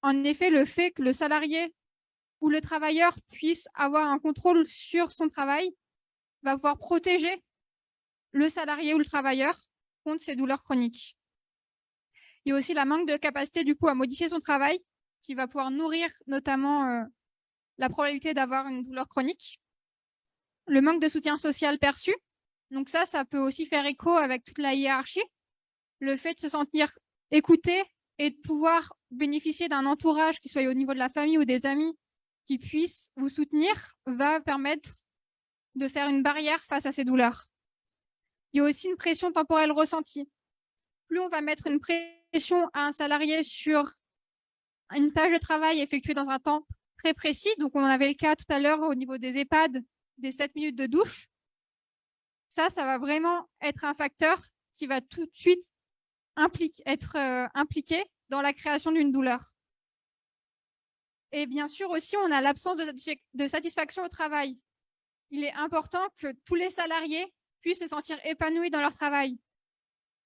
En effet, le fait que le salarié ou le travailleur puisse avoir un contrôle sur son travail va pouvoir protéger le salarié ou le travailleur contre ces douleurs chroniques. Il y a aussi la manque de capacité du coup à modifier son travail qui va pouvoir nourrir notamment la probabilité d'avoir une douleur chronique. Le manque de soutien social perçu. Donc ça peut aussi faire écho avec toute la hiérarchie. Le fait de se sentir écouté et de pouvoir bénéficier d'un entourage qui soit au niveau de la famille ou des amis qui puissent vous soutenir va permettre de faire une barrière face à ces douleurs. Il y a aussi une pression temporelle ressentie. Plus on va mettre une pression à un salarié sur une tâche de travail effectuée dans un temps très précis, donc on en avait le cas tout à l'heure au niveau des EHPAD, des 7 minutes de douche, ça va vraiment être un facteur qui va tout de suite être impliqué dans la création d'une douleur. Et bien sûr aussi, on a l'absence de satisfaction au travail. Il est important que tous les salariés puissent se sentir épanouis dans leur travail.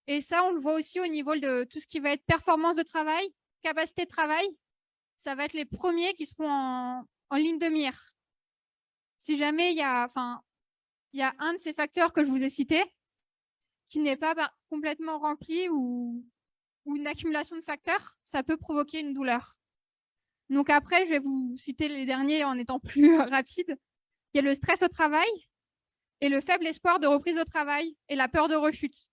Et ça, on le voit aussi au niveau de tout ce qui va être performance de travail, capacité de travail. Ça va être les premiers qui seront en ligne de mire. Si jamais il y a un de ces facteurs que je vous ai cités qui n'est pas complètement rempli ou une accumulation de facteurs, ça peut provoquer une douleur. Donc après, je vais vous citer les derniers en étant plus rapide. Il y a le stress au travail et le faible espoir de reprise au travail et la peur de rechute.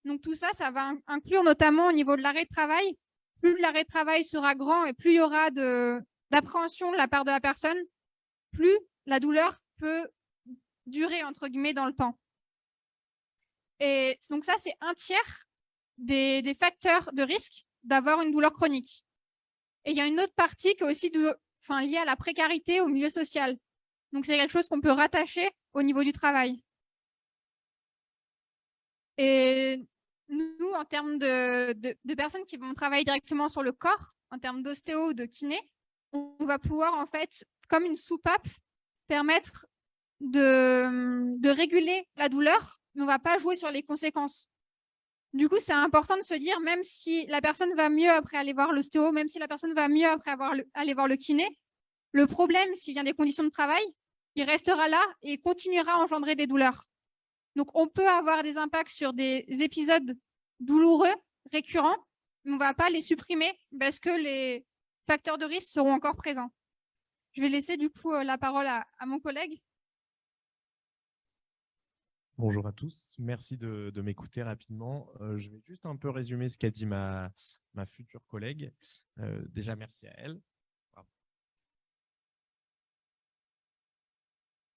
Donc tout ça, ça va inclure notamment au niveau de l'arrêt de travail. Plus l'arrêt de travail sera grand et plus il y aura d'appréhension de la part de la personne, plus la douleur peut durer, entre guillemets, dans le temps. Et donc ça, c'est un tiers des facteurs de risque d'avoir une douleur chronique. Et il y a une autre partie qui est aussi liée à la précarité au milieu social. Donc c'est quelque chose qu'on peut rattacher au niveau du travail. Et nous, en termes de personnes qui vont travailler directement sur le corps, en termes d'ostéo ou de kiné, on va pouvoir en fait, comme une soupape, permettre de réguler la douleur, mais on ne va pas jouer sur les conséquences. Du coup, c'est important de se dire, même si la personne va mieux après aller voir l'ostéo, même si la personne va mieux après aller voir le kiné, le problème, s'il vient des conditions de travail, il restera là et continuera à engendrer des douleurs. Donc, on peut avoir des impacts sur des épisodes douloureux, récurrents, mais on ne va pas les supprimer parce que les facteurs de risque seront encore présents. Je vais laisser du coup la parole à mon collègue. Bonjour à tous, merci de m'écouter rapidement. Je vais juste un peu résumer ce qu'a dit ma future collègue. Déjà, merci à elle.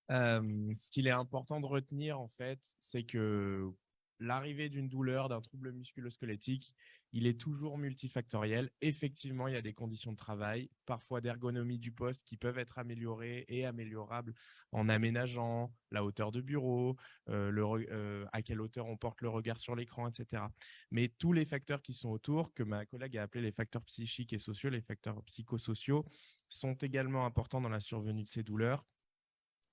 Ce qu'il est important de retenir, en fait, c'est que l'arrivée d'une douleur, d'un trouble musculo-squelettique, il est toujours multifactoriel. Effectivement, il y a des conditions de travail, parfois d'ergonomie du poste qui peuvent être améliorées et améliorables en aménageant la hauteur de bureau, à quelle hauteur on porte le regard sur l'écran, etc. Mais tous les facteurs qui sont autour, que ma collègue a appelés les facteurs psychiques et sociaux, les facteurs psychosociaux, sont également importants dans la survenue de ces douleurs.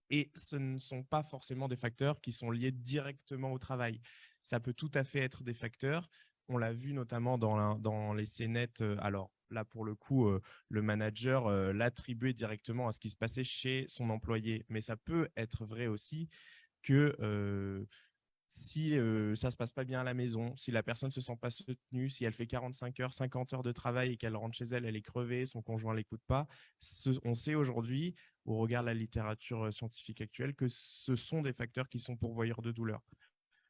Et ce ne sont pas forcément des facteurs qui sont liés directement au travail. Ça peut tout à fait être des facteurs. On l'a vu notamment dans les scénettes. Alors là, pour le coup, le manager l'attribuait directement à ce qui se passait chez son employé. Mais ça peut être vrai aussi que si ça ne se passe pas bien à la maison, si la personne ne se sent pas soutenue, si elle fait 45 heures, 50 heures de travail et qu'elle rentre chez elle, elle est crevée, son conjoint ne l'écoute pas, on sait aujourd'hui, au regard de la littérature scientifique actuelle, que ce sont des facteurs qui sont pourvoyeurs de douleur.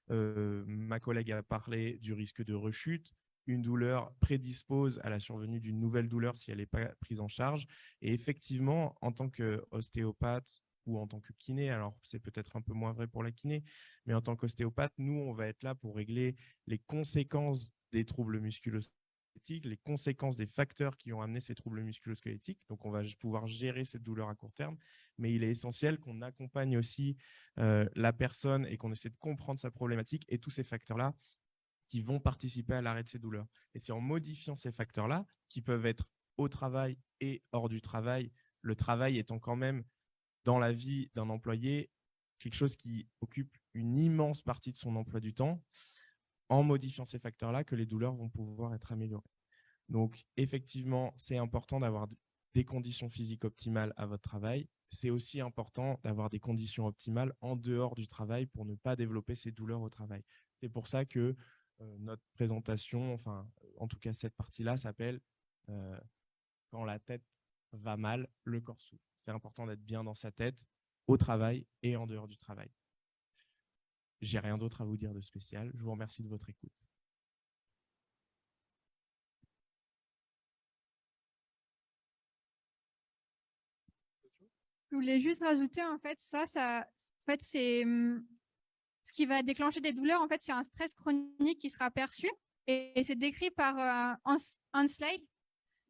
Ma collègue a parlé du risque de rechute. Une douleur prédispose à la survenue d'une nouvelle douleur si elle n'est pas prise en charge. Et effectivement, en tant qu'ostéopathe, ou en tant que kiné, alors c'est peut-être un peu moins vrai pour la kiné, mais en tant qu'ostéopathe, nous, on va être là pour régler les conséquences des troubles musculo-squelettiques, les conséquences des facteurs qui ont amené ces troubles musculo-squelettiques. Donc, on va pouvoir gérer cette douleur à court terme, mais il est essentiel qu'on accompagne aussi la personne et qu'on essaie de comprendre sa problématique et tous ces facteurs-là qui vont participer à l'arrêt de ces douleurs. Et c'est en modifiant ces facteurs-là, qui peuvent être au travail et hors du travail, le travail étant quand même dans la vie d'un employé, quelque chose qui occupe une immense partie de son emploi du temps, en modifiant ces facteurs-là, que les douleurs vont pouvoir être améliorées. Donc, effectivement, c'est important d'avoir des conditions physiques optimales à votre travail. C'est aussi important d'avoir des conditions optimales en dehors du travail pour ne pas développer ces douleurs au travail. C'est pour ça que notre présentation, enfin, en tout cas cette partie-là, s'appelle Quand la tête va mal, le corps souffre. C'est important d'être bien dans sa tête au travail et en dehors du travail. J'ai rien d'autre à vous dire de spécial. Je vous remercie de votre écoute. Je voulais juste rajouter, en fait, en fait, c'est ce qui va déclencher des douleurs. En fait, c'est un stress chronique qui sera perçu et c'est décrit par Hansley.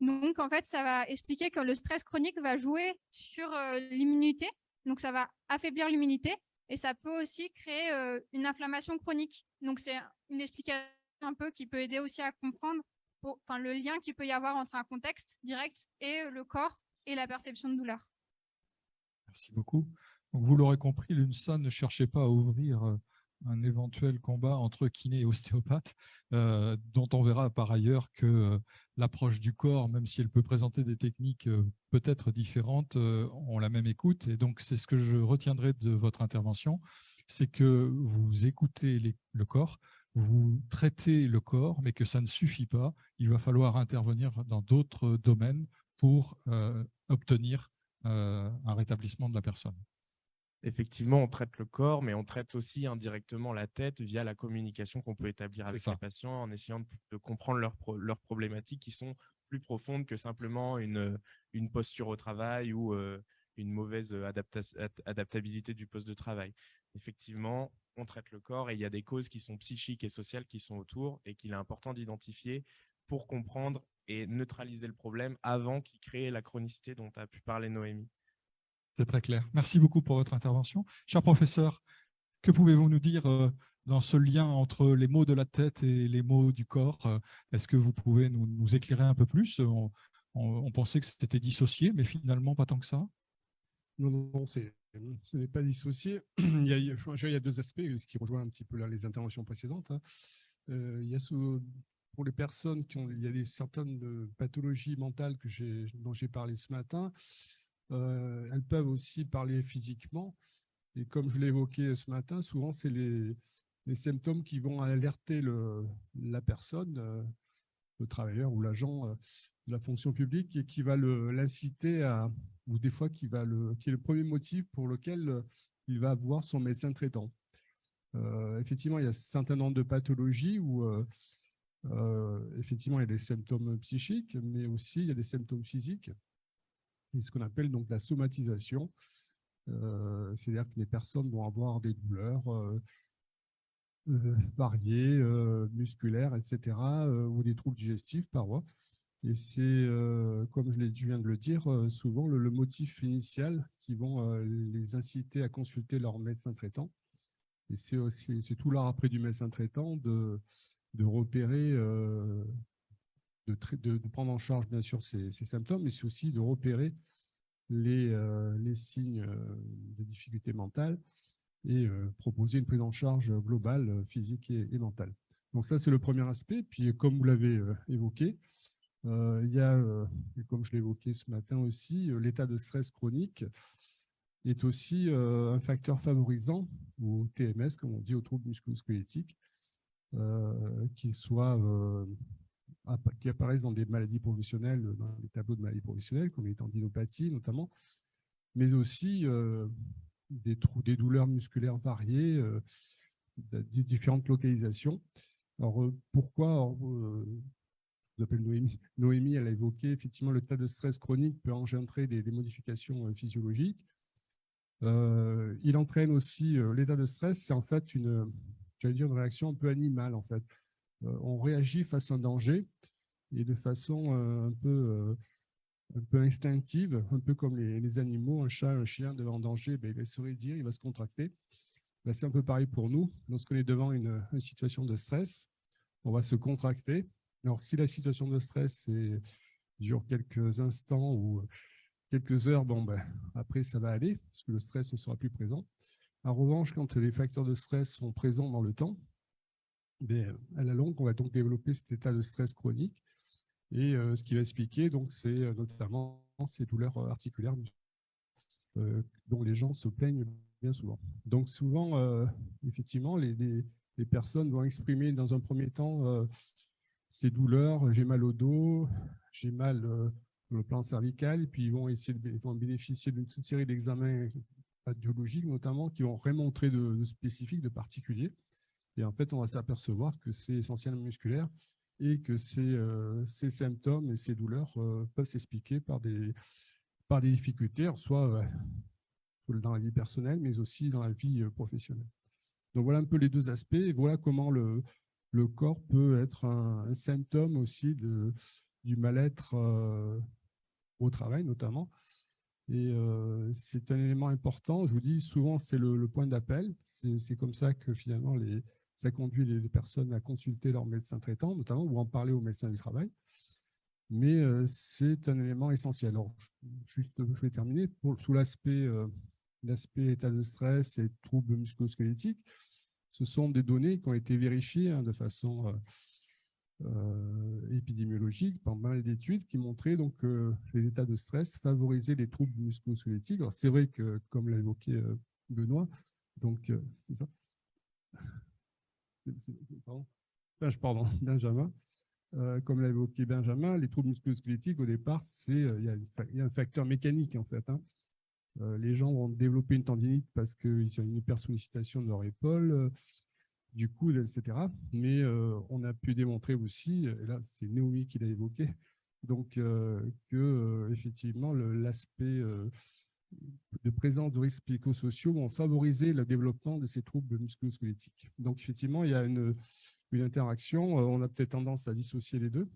Donc, en fait, ça va expliquer que le stress chronique va jouer sur l'immunité. Donc, ça va affaiblir l'immunité et ça peut aussi créer une inflammation chronique. Donc, c'est une explication un peu qui peut aider aussi à comprendre le lien qu'il peut y avoir entre un contexte direct et le corps et la perception de douleur. Merci beaucoup. Donc, vous l'aurez compris, l'UNSA ne cherchait pas à ouvrir un éventuel combat entre kiné et ostéopathe, dont on verra par ailleurs que l'approche du corps, même si elle peut présenter des techniques peut-être différentes, ont la même écoute. Et donc, c'est ce que je retiendrai de votre intervention, c'est que vous écoutez le corps, vous traitez le corps, mais que ça ne suffit pas. Il va falloir intervenir dans d'autres domaines pour obtenir un rétablissement de la personne. Effectivement, on traite le corps, mais on traite aussi indirectement la tête via la communication qu'on peut établir avec les patients en essayant de comprendre leurs problématiques qui sont plus profondes que simplement une posture au travail ou une mauvaise adaptabilité du poste de travail. Effectivement, on traite le corps et il y a des causes qui sont psychiques et sociales qui sont autour et qu'il est important d'identifier pour comprendre et neutraliser le problème avant qu'il crée la chronicité dont a pu parler Noémie. C'est très clair. Merci beaucoup pour votre intervention. Cher professeur, que pouvez-vous nous dire dans ce lien entre les maux de la tête et les maux du corps? Est-ce que vous pouvez nous éclairer un peu plus? On pensait que c'était dissocié, mais finalement pas tant que ça. Non, ce n'est pas dissocié. Il y a deux aspects, ce qui rejoint un petit peu là, les interventions précédentes. Il y a pour les personnes il y a certaines pathologies mentales dont j'ai parlé ce matin. Elles peuvent aussi parler physiquement. Et comme je l'ai évoqué ce matin, souvent, c'est les symptômes qui vont alerter la personne, le travailleur ou l'agent de la fonction publique, et qui va l'inciter ou des fois qui est le premier motif pour lequel il va voir son médecin traitant. Effectivement, il y a un certain nombre de pathologies où effectivement, il y a des symptômes psychiques, mais aussi il y a des symptômes physiques. Et ce qu'on appelle donc la somatisation. C'est-à-dire que les personnes vont avoir des douleurs variées, musculaires, etc., ou des troubles digestifs, parfois. Et c'est, comme je viens de le dire, souvent le motif initial qui vont les inciter à consulter leur médecin traitant. Et c'est tout l'art après du médecin traitant de repérer, de prendre en charge bien sûr ces symptômes, mais c'est aussi de repérer les signes de difficulté mentale et proposer une prise en charge globale, physique et mentale. Donc ça, c'est le premier aspect. Puis comme vous l'avez évoqué, il y a, comme je l'ai évoqué ce matin aussi, l'état de stress chronique est aussi un facteur favorisant au TMS, comme on dit, aux troubles musculo-squelettiques, qui apparaissent dans des maladies professionnelles, dans les tableaux de maladies professionnelles, comme les tendinopathies notamment, mais aussi des douleurs musculaires variées, de différentes localisations. Alors, pourquoi je m'appelle Noémie. Noémie, elle a évoqué effectivement le tas de stress chronique peut engendrer des modifications physiologiques. Il entraîne aussi l'état de stress, c'est en fait une réaction un peu animale en fait. On réagit face à un danger et de façon un peu instinctive, un peu comme les animaux, un chat, un chien devant un danger, il va se raidir, il va se contracter. C'est un peu pareil pour nous. Lorsqu'on est devant une situation de stress, on va se contracter. Alors, si la situation de stress dure quelques instants ou quelques heures, après, ça va aller, parce que le stress ne sera plus présent. En revanche, quand les facteurs de stress sont présents dans le temps, à la longue, on va donc développer cet état de stress chronique Et ce qui va expliquer, donc, c'est notamment ces douleurs articulaires dont les gens se plaignent bien souvent. Donc souvent, effectivement, les personnes vont exprimer dans un premier temps ces douleurs, j'ai mal au dos, j'ai mal sur le plan cervical, et puis ils vont bénéficier d'une série d'examens radiologiques notamment qui vont rien montrer de spécifique, de particulier. Et en fait, on va s'apercevoir que c'est essentiellement musculaire et que ces symptômes et ces douleurs peuvent s'expliquer par des difficultés, soit dans la vie personnelle, mais aussi dans la vie professionnelle. Donc voilà un peu les deux aspects. Et voilà comment le corps peut être un symptôme aussi du mal-être au travail notamment. Et c'est un élément important. Je vous dis, souvent, c'est le point d'appel. C'est comme ça que finalement, ça conduit les personnes à consulter leur médecin traitant, notamment, ou en parler au médecin du travail. Mais c'est un élément essentiel. Alors, je vais terminer sous l'aspect état de stress et troubles musculo-squelettiques. Ce sont des données qui ont été vérifiées de façon épidémiologique par mal d'études qui montraient donc, que les états de stress favorisaient les troubles musculo-squelettiques. Alors, c'est vrai que, comme l'a évoqué Benoît, donc c'est ça. Pardon, Benjamin. Comme l'a évoqué Benjamin, les troubles musculo-squelettiques, au départ, il y a un facteur mécanique, en fait. Les gens vont développer une tendinite parce qu'ils ont une hypersollicitation de leur épaule, du coude, etc. Mais on a pu démontrer aussi, et là, c'est Naomi qui l'a évoqué, donc que effectivement, l'aspect de présence de risques psychosociaux vont favoriser le développement de ces troubles musculo-squelettiques. Donc, effectivement, il y a une interaction. On a peut-être tendance à dissocier les deux,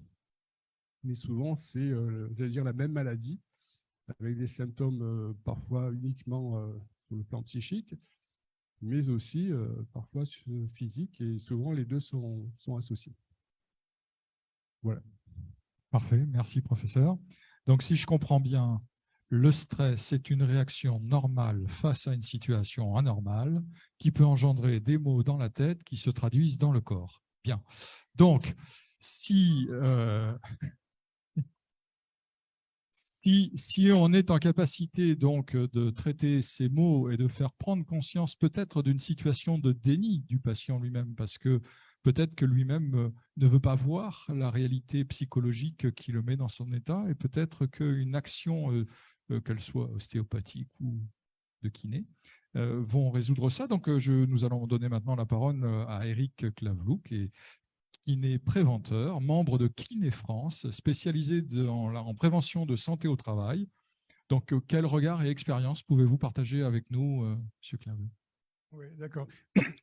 mais souvent, c'est, j'allais dire, la même maladie, avec des symptômes parfois uniquement sur le plan psychique, mais aussi parfois physiques, et souvent, les deux sont associés. Voilà. Parfait, merci professeur. Donc, si je comprends bien, le stress est une réaction normale face à une situation anormale qui peut engendrer des maux dans la tête qui se traduisent dans le corps. Bien. Donc, si on est en capacité donc de traiter ces maux et de faire prendre conscience peut-être d'une situation de déni du patient lui-même, parce que peut-être que lui-même ne veut pas voir la réalité psychologique qui le met dans son état, et peut-être qu'une action, qu'elle soit ostéopathique ou de kiné, vont résoudre ça. Donc, nous allons donner maintenant la parole à Eric Claveloux, qui est kiné préventeur, membre de Kiné France, spécialisé en prévention de santé au travail. Donc, quel regard et expérience pouvez-vous partager avec nous, M. Claveloux? Oui, d'accord.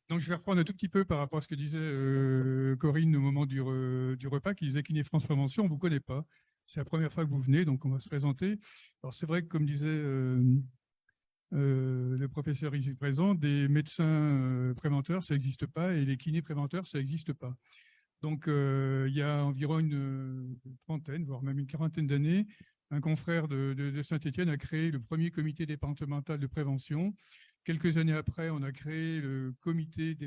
Donc, je vais reprendre un tout petit peu par rapport à ce que disait Corinne au moment du repas, qui disait Kiné France Prévention, on ne vous connaît pas. C'est la première fois que vous venez, donc on va se présenter. Alors, c'est vrai que, comme disait le professeur ici présent, des médecins préventeurs, ça n'existe pas, et les kinés préventeurs, ça n'existe pas. Donc, il y a environ une trentaine, voire même une quarantaine d'années, un confrère de Saint-Étienne a créé le premier comité départemental de prévention. Quelques années après, on a créé le comité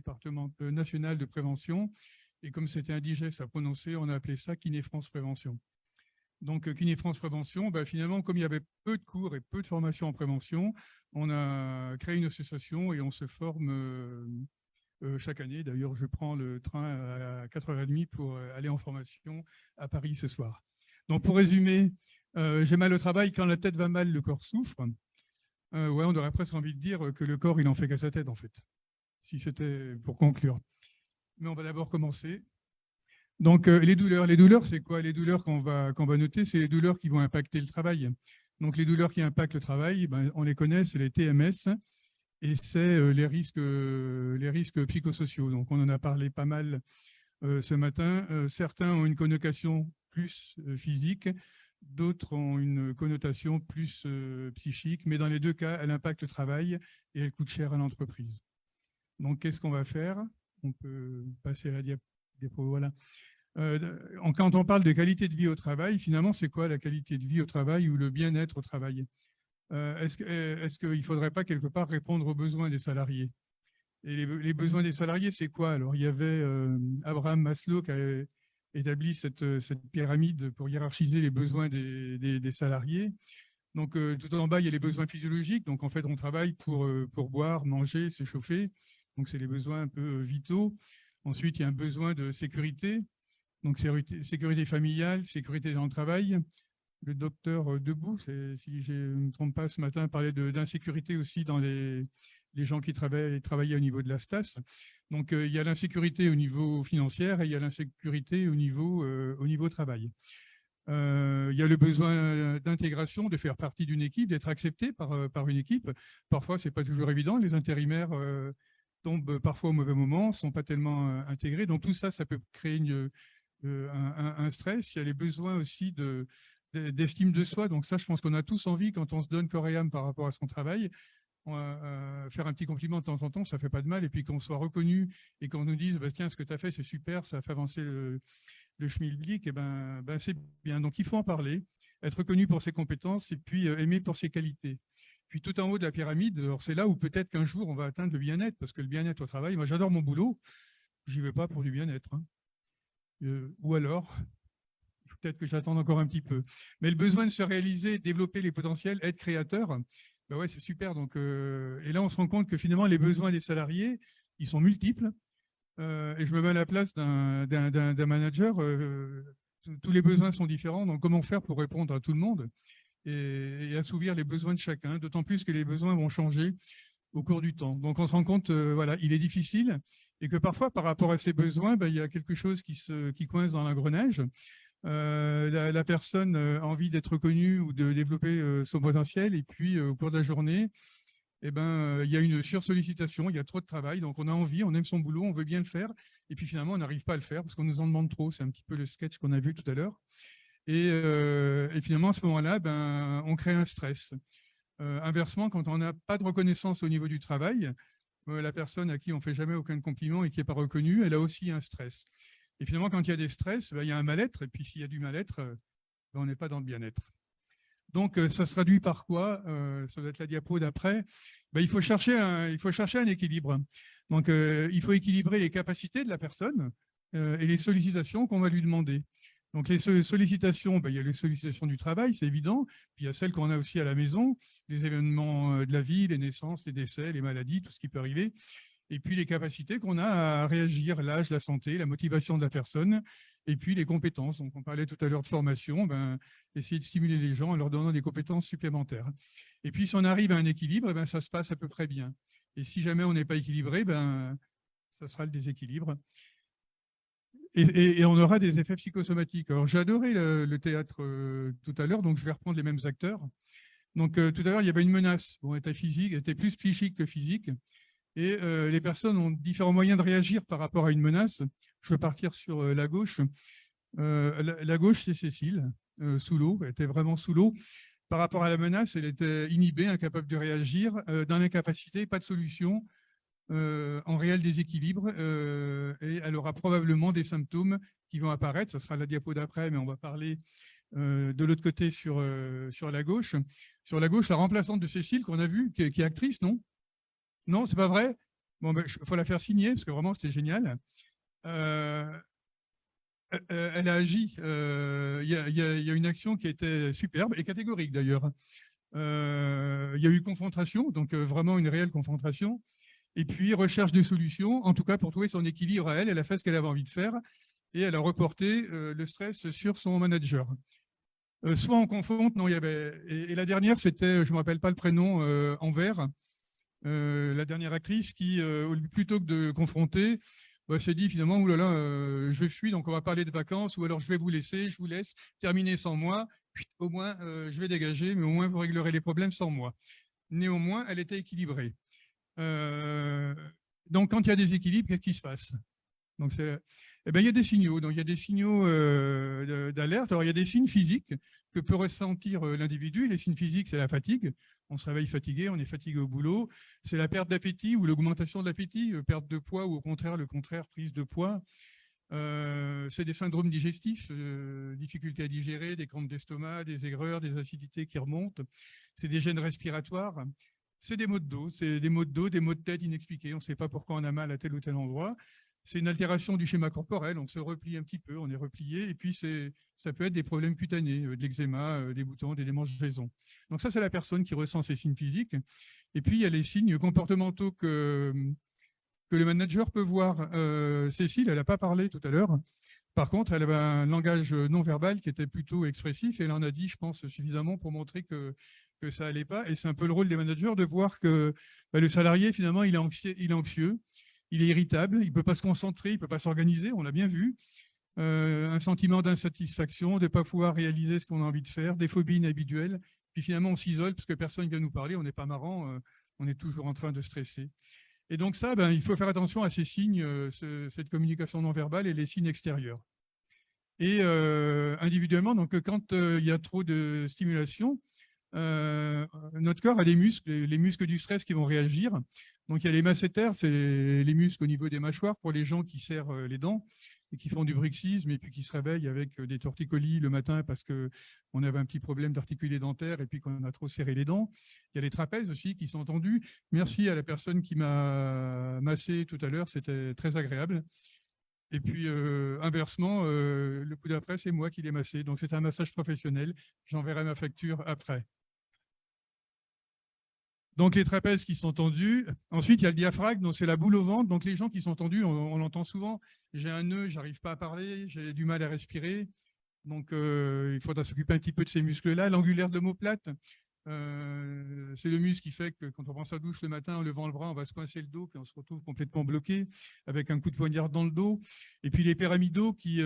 national de prévention. Et comme c'était indigeste à prononcer, on a appelé ça Kiné France Prévention. Donc, Kiné France Prévention, finalement, comme il y avait peu de cours et peu de formation en prévention, on a créé une association et on se forme chaque année. D'ailleurs, je prends le train à 4h30 pour aller en formation à Paris ce soir. Donc, pour résumer, j'ai mal au travail. Quand la tête va mal, le corps souffre. Ouais, on aurait presque envie de dire que le corps, il n'en fait qu'à sa tête, en fait, si c'était pour conclure. Mais on va d'abord commencer. Donc, les douleurs, c'est quoi? Les douleurs qu'on va noter, c'est les douleurs qui vont impacter le travail. Donc, les douleurs qui impactent le travail, on les connaît, c'est les TMS. Et c'est les risques psychosociaux. Donc, on en a parlé pas mal ce matin. Certains ont une connotation plus physique, d'autres ont une connotation plus psychique, mais dans les deux cas, elle impacte le travail et elle coûte cher à l'entreprise. Donc, qu'est-ce qu'on va faire? On peut passer à la diapo, voilà. Quand on parle de qualité de vie au travail, finalement, c'est quoi la qualité de vie au travail ou le bien-être au travail? Est-ce qu'il ne faudrait pas quelque part répondre aux besoins des salariés? Et les besoins des salariés, c'est quoi? Alors, il y avait Abraham Maslow établi cette pyramide pour hiérarchiser les besoins des salariés. Donc, tout en bas, il y a les besoins physiologiques. Donc, en fait, on travaille pour boire, manger, se chauffer. Donc, c'est les besoins un peu vitaux. Ensuite, il y a un besoin de sécurité. Donc, sécurité familiale, sécurité dans le travail. Le docteur Debout, si je ne me trompe pas, ce matin, parlait d'insécurité aussi dans les gens qui travaillaient au niveau de la STAS. Donc, il y a l'insécurité au niveau financier et il y a l'insécurité au niveau travail. Il y a le besoin d'intégration, de faire partie d'une équipe, d'être accepté par une équipe. Parfois, ce n'est pas toujours évident. Les intérimaires tombent parfois au mauvais moment, ne sont pas tellement intégrés. Donc, tout ça, ça peut créer un stress. Il y a les besoins aussi d'estime de soi. Donc, ça, je pense qu'on a tous envie, quand on se donne corps et âme par rapport à son travail, faire un petit compliment de temps en temps, ça ne fait pas de mal. Et puis qu'on soit reconnu et qu'on nous dise, bah, tiens, ce que tu as fait, c'est super, ça fait avancer le schmilblick, et ben, c'est bien. Donc, il faut en parler, être reconnu pour ses compétences et puis aimé pour ses qualités. Puis tout en haut de la pyramide, c'est là où peut-être qu'un jour, on va atteindre le bien-être, parce que le bien-être au travail, moi, j'adore mon boulot, je n'y vais pas pour du bien-être. Hein. Ou alors, peut-être que j'attends encore un petit peu. Mais le besoin de se réaliser, développer les potentiels, être créateur, ben ouais, c'est super. Donc, et là, on se rend compte que finalement, les besoins des salariés, ils sont multiples. Et je me mets à la place d'un manager. Tous les besoins sont différents. Donc, comment faire pour répondre à tout le monde et assouvir les besoins de chacun, d'autant plus que les besoins vont changer au cours du temps. Donc, on se rend compte, voilà, il est difficile et que parfois, par rapport à ces besoins, ben, il y a quelque chose qui coince dans l'engrenage. La personne a envie d'être connue ou de développer son potentiel et puis, au cours de la journée, eh ben, il y a une sursollicitation, il y a trop de travail, donc on a envie, on aime son boulot, on veut bien le faire, et puis finalement, on n'arrive pas à le faire parce qu'on nous en demande trop. C'est un petit peu le sketch qu'on a vu tout à l'heure. Et finalement, à ce moment-là, ben, on crée un stress. Inversement, quand on n'a pas de reconnaissance au niveau du travail, la personne à qui on ne fait jamais aucun compliment et qui n'est pas reconnue, elle a aussi un stress. Et finalement, quand il y a des stress, ben, il y a un mal-être, et puis s'il y a du mal-être, ben, on n'est pas dans le bien-être. Donc, ça se traduit par quoi? Ça doit être la diapo d'après. Ben, il faut chercher un équilibre. Donc, il faut équilibrer les capacités de la personne et les sollicitations qu'on va lui demander. Donc, les sollicitations, ben, il y a les sollicitations du travail, c'est évident. Puis, il y a celles qu'on a aussi à la maison, les événements de la vie, les naissances, les décès, les maladies, tout ce qui peut arriver. Et puis, les capacités qu'on a à réagir, l'âge, la santé, la motivation de la personne, et puis les compétences. Donc, on parlait tout à l'heure de formation, ben, essayer de stimuler les gens en leur donnant des compétences supplémentaires. Et puis, si on arrive à un équilibre, ben, ça se passe à peu près bien. Et si jamais on n'est pas équilibré, ben, ça sera le déséquilibre. Et on aura des effets psychosomatiques. Alors, j'ai adoré le théâtre tout à l'heure, donc je vais reprendre les mêmes acteurs. Donc, tout à l'heure, il y avait une menace. Bon, elle était plus psychique que physique. Et les personnes ont différents moyens de réagir par rapport à une menace. Je vais partir sur la gauche. La gauche, c'est Cécile, sous l'eau. Elle était vraiment sous l'eau. Par rapport à la menace, elle était inhibée, incapable de réagir, dans l'incapacité, pas de solution, en réel déséquilibre. Et elle aura probablement des symptômes qui vont apparaître. Ce sera la diapo d'après, mais on va parler de l'autre côté sur la gauche. Sur la gauche, la remplaçante de Cécile qu'on a vue, qui est actrice, non? Non, c'est pas vrai? Bon, ben, faut la faire signer, parce que vraiment, c'était génial. Elle a agi. Il y a une action qui était superbe et catégorique, d'ailleurs. Il y a eu confrontation, donc vraiment une réelle confrontation. Et puis, recherche de solutions, en tout cas, pour trouver son équilibre à elle. Elle a fait ce qu'elle avait envie de faire et elle a reporté le stress sur son manager. Soit on confronte, non, il y avait... Et la dernière, c'était, je ne me rappelle pas le prénom, en vert. La dernière actrice qui, plutôt que de confronter, s'est dit finalement, oulala, je fuis, donc on va parler de vacances, ou alors je vais vous laisser, je vous laisse terminer sans moi, puis au moins je vais dégager, mais au moins vous réglerez les problèmes sans moi. Néanmoins, elle était équilibrée. Donc quand il y a des équilibres, qu'est-ce qui se passe? Donc, eh ben, il y a des signaux. Donc, il y a des signaux d'alerte. Alors, il y a des signes physiques que peut ressentir l'individu. Les signes physiques, c'est la fatigue. On se réveille fatigué, on est fatigué au boulot. C'est la perte d'appétit ou l'augmentation de l'appétit, perte de poids ou au contraire, le contraire, prise de poids. C'est des syndromes digestifs, difficultés à digérer, des crampes d'estomac, des aigreurs, des acidités qui remontent. C'est des gènes respiratoires. C'est des maux de dos, des maux de tête inexpliqués. On ne sait pas pourquoi on a mal à tel ou tel endroit. c'est une altération du schéma corporel, on se replie un petit peu, on est replié, et puis ça peut être des problèmes cutanés, de l'eczéma, des boutons, des démangeaisons. Donc ça, c'est la personne qui ressent ces signes physiques. Et puis, il y a les signes comportementaux que le manager peut voir. Cécile, elle n'a pas parlé tout à l'heure. Par contre, elle avait un langage non verbal qui était plutôt expressif, et elle en a dit, je pense, suffisamment pour montrer que ça n'allait pas. Et c'est un peu le rôle des managers de voir que le salarié, finalement, il est anxieux, il est irritable, il ne peut pas se concentrer, il ne peut pas s'organiser, on l'a bien vu. Un sentiment d'insatisfaction, de ne pas pouvoir réaliser ce qu'on a envie de faire, des phobies inhabituelles. Puis finalement, on s'isole parce que personne ne vient nous parler, on n'est pas marrant, on est toujours en train de stresser. Et donc ça, il faut faire attention à ces signes, cette communication non verbale et les signes extérieurs. Et individuellement, donc quand il y a trop de stimulation, notre corps a des muscles, les muscles du stress qui vont réagir. Donc il y a les masséters, c'est les muscles au niveau des mâchoires pour les gens qui serrent les dents et qui font du bruxisme et puis qui se réveillent avec des torticolis le matin parce qu'on avait un petit problème d'articulé dentaire et puis qu'on a trop serré les dents. Il y a les trapèzes aussi qui sont tendus. Merci à la personne qui m'a massé tout à l'heure, c'était très agréable. Et puis, inversement, le coup d'après, c'est moi qui l'ai massé. Donc, c'est un massage professionnel. J'enverrai ma facture après. Donc, les trapèzes qui sont tendus. Ensuite, il y a le diaphragme, donc c'est la boule au ventre. Donc, les gens qui sont tendus, on l'entend souvent. J'ai un nœud, j'arrive pas à parler, j'ai du mal à respirer. Donc, il faudra s'occuper un petit peu de ces muscles-là. L'angulaire de l'omoplate, c'est le muscle qui fait que quand on prend sa douche le matin en levant le bras, on va se coincer le dos, puis on se retrouve complètement bloqué avec un coup de poignard dans le dos. Et puis les pyramidaux qui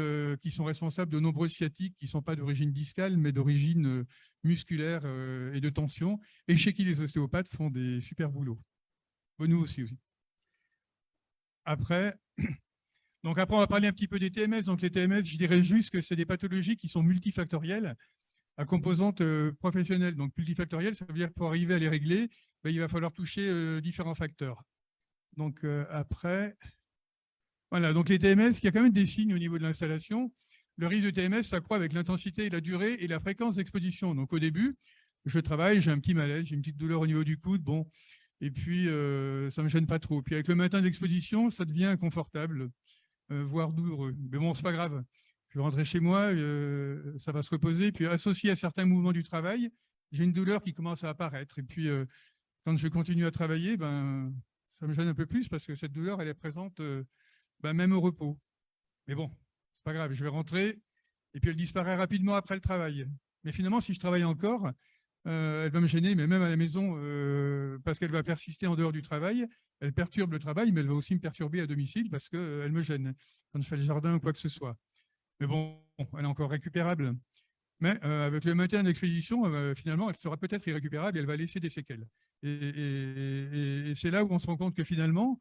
sont responsables de nombreux sciatiques qui ne sont pas d'origine discale, mais d'origine musculaire et de tension, et chez qui les ostéopathes font des super boulots. Nous aussi. Après, on va parler un petit peu des TMS. Donc les TMS, je dirais juste que c'est des pathologies qui sont multifactorielles à composante professionnelle. Donc multifactorielle, ça veut dire que pour arriver à les régler, il va falloir toucher différents facteurs. Donc après, voilà, donc les TMS, il y a quand même des signes au niveau de l'installation. Le risque de TMS s'accroît avec l'intensité et la durée et la fréquence d'exposition. Donc au début, je travaille, j'ai un petit malaise, j'ai une petite douleur au niveau du coude, bon, et puis ça ne me gêne pas trop. Puis avec le matin d'exposition, ça devient inconfortable, voire douloureux. Mais bon, c'est pas grave. Je vais rentrer chez moi, ça va se reposer. Puis associé à certains mouvements du travail, j'ai une douleur qui commence à apparaître. Et puis quand je continue à travailler, ça me gêne un peu plus parce que cette douleur, elle est présente même au repos. Mais bon, c'est pas grave, je vais rentrer et puis elle disparaît rapidement après le travail. Mais finalement, si je travaille encore, elle va me gêner, mais même à la maison, parce qu'elle va persister en dehors du travail. Elle perturbe le travail, mais elle va aussi me perturber à domicile parce qu'elle me gêne quand je fais le jardin ou quoi que ce soit. Mais bon, elle est encore récupérable. Mais avec le maintien d'expédition, finalement, elle sera peut-être irrécupérable et elle va laisser des séquelles. Et c'est là où on se rend compte que finalement,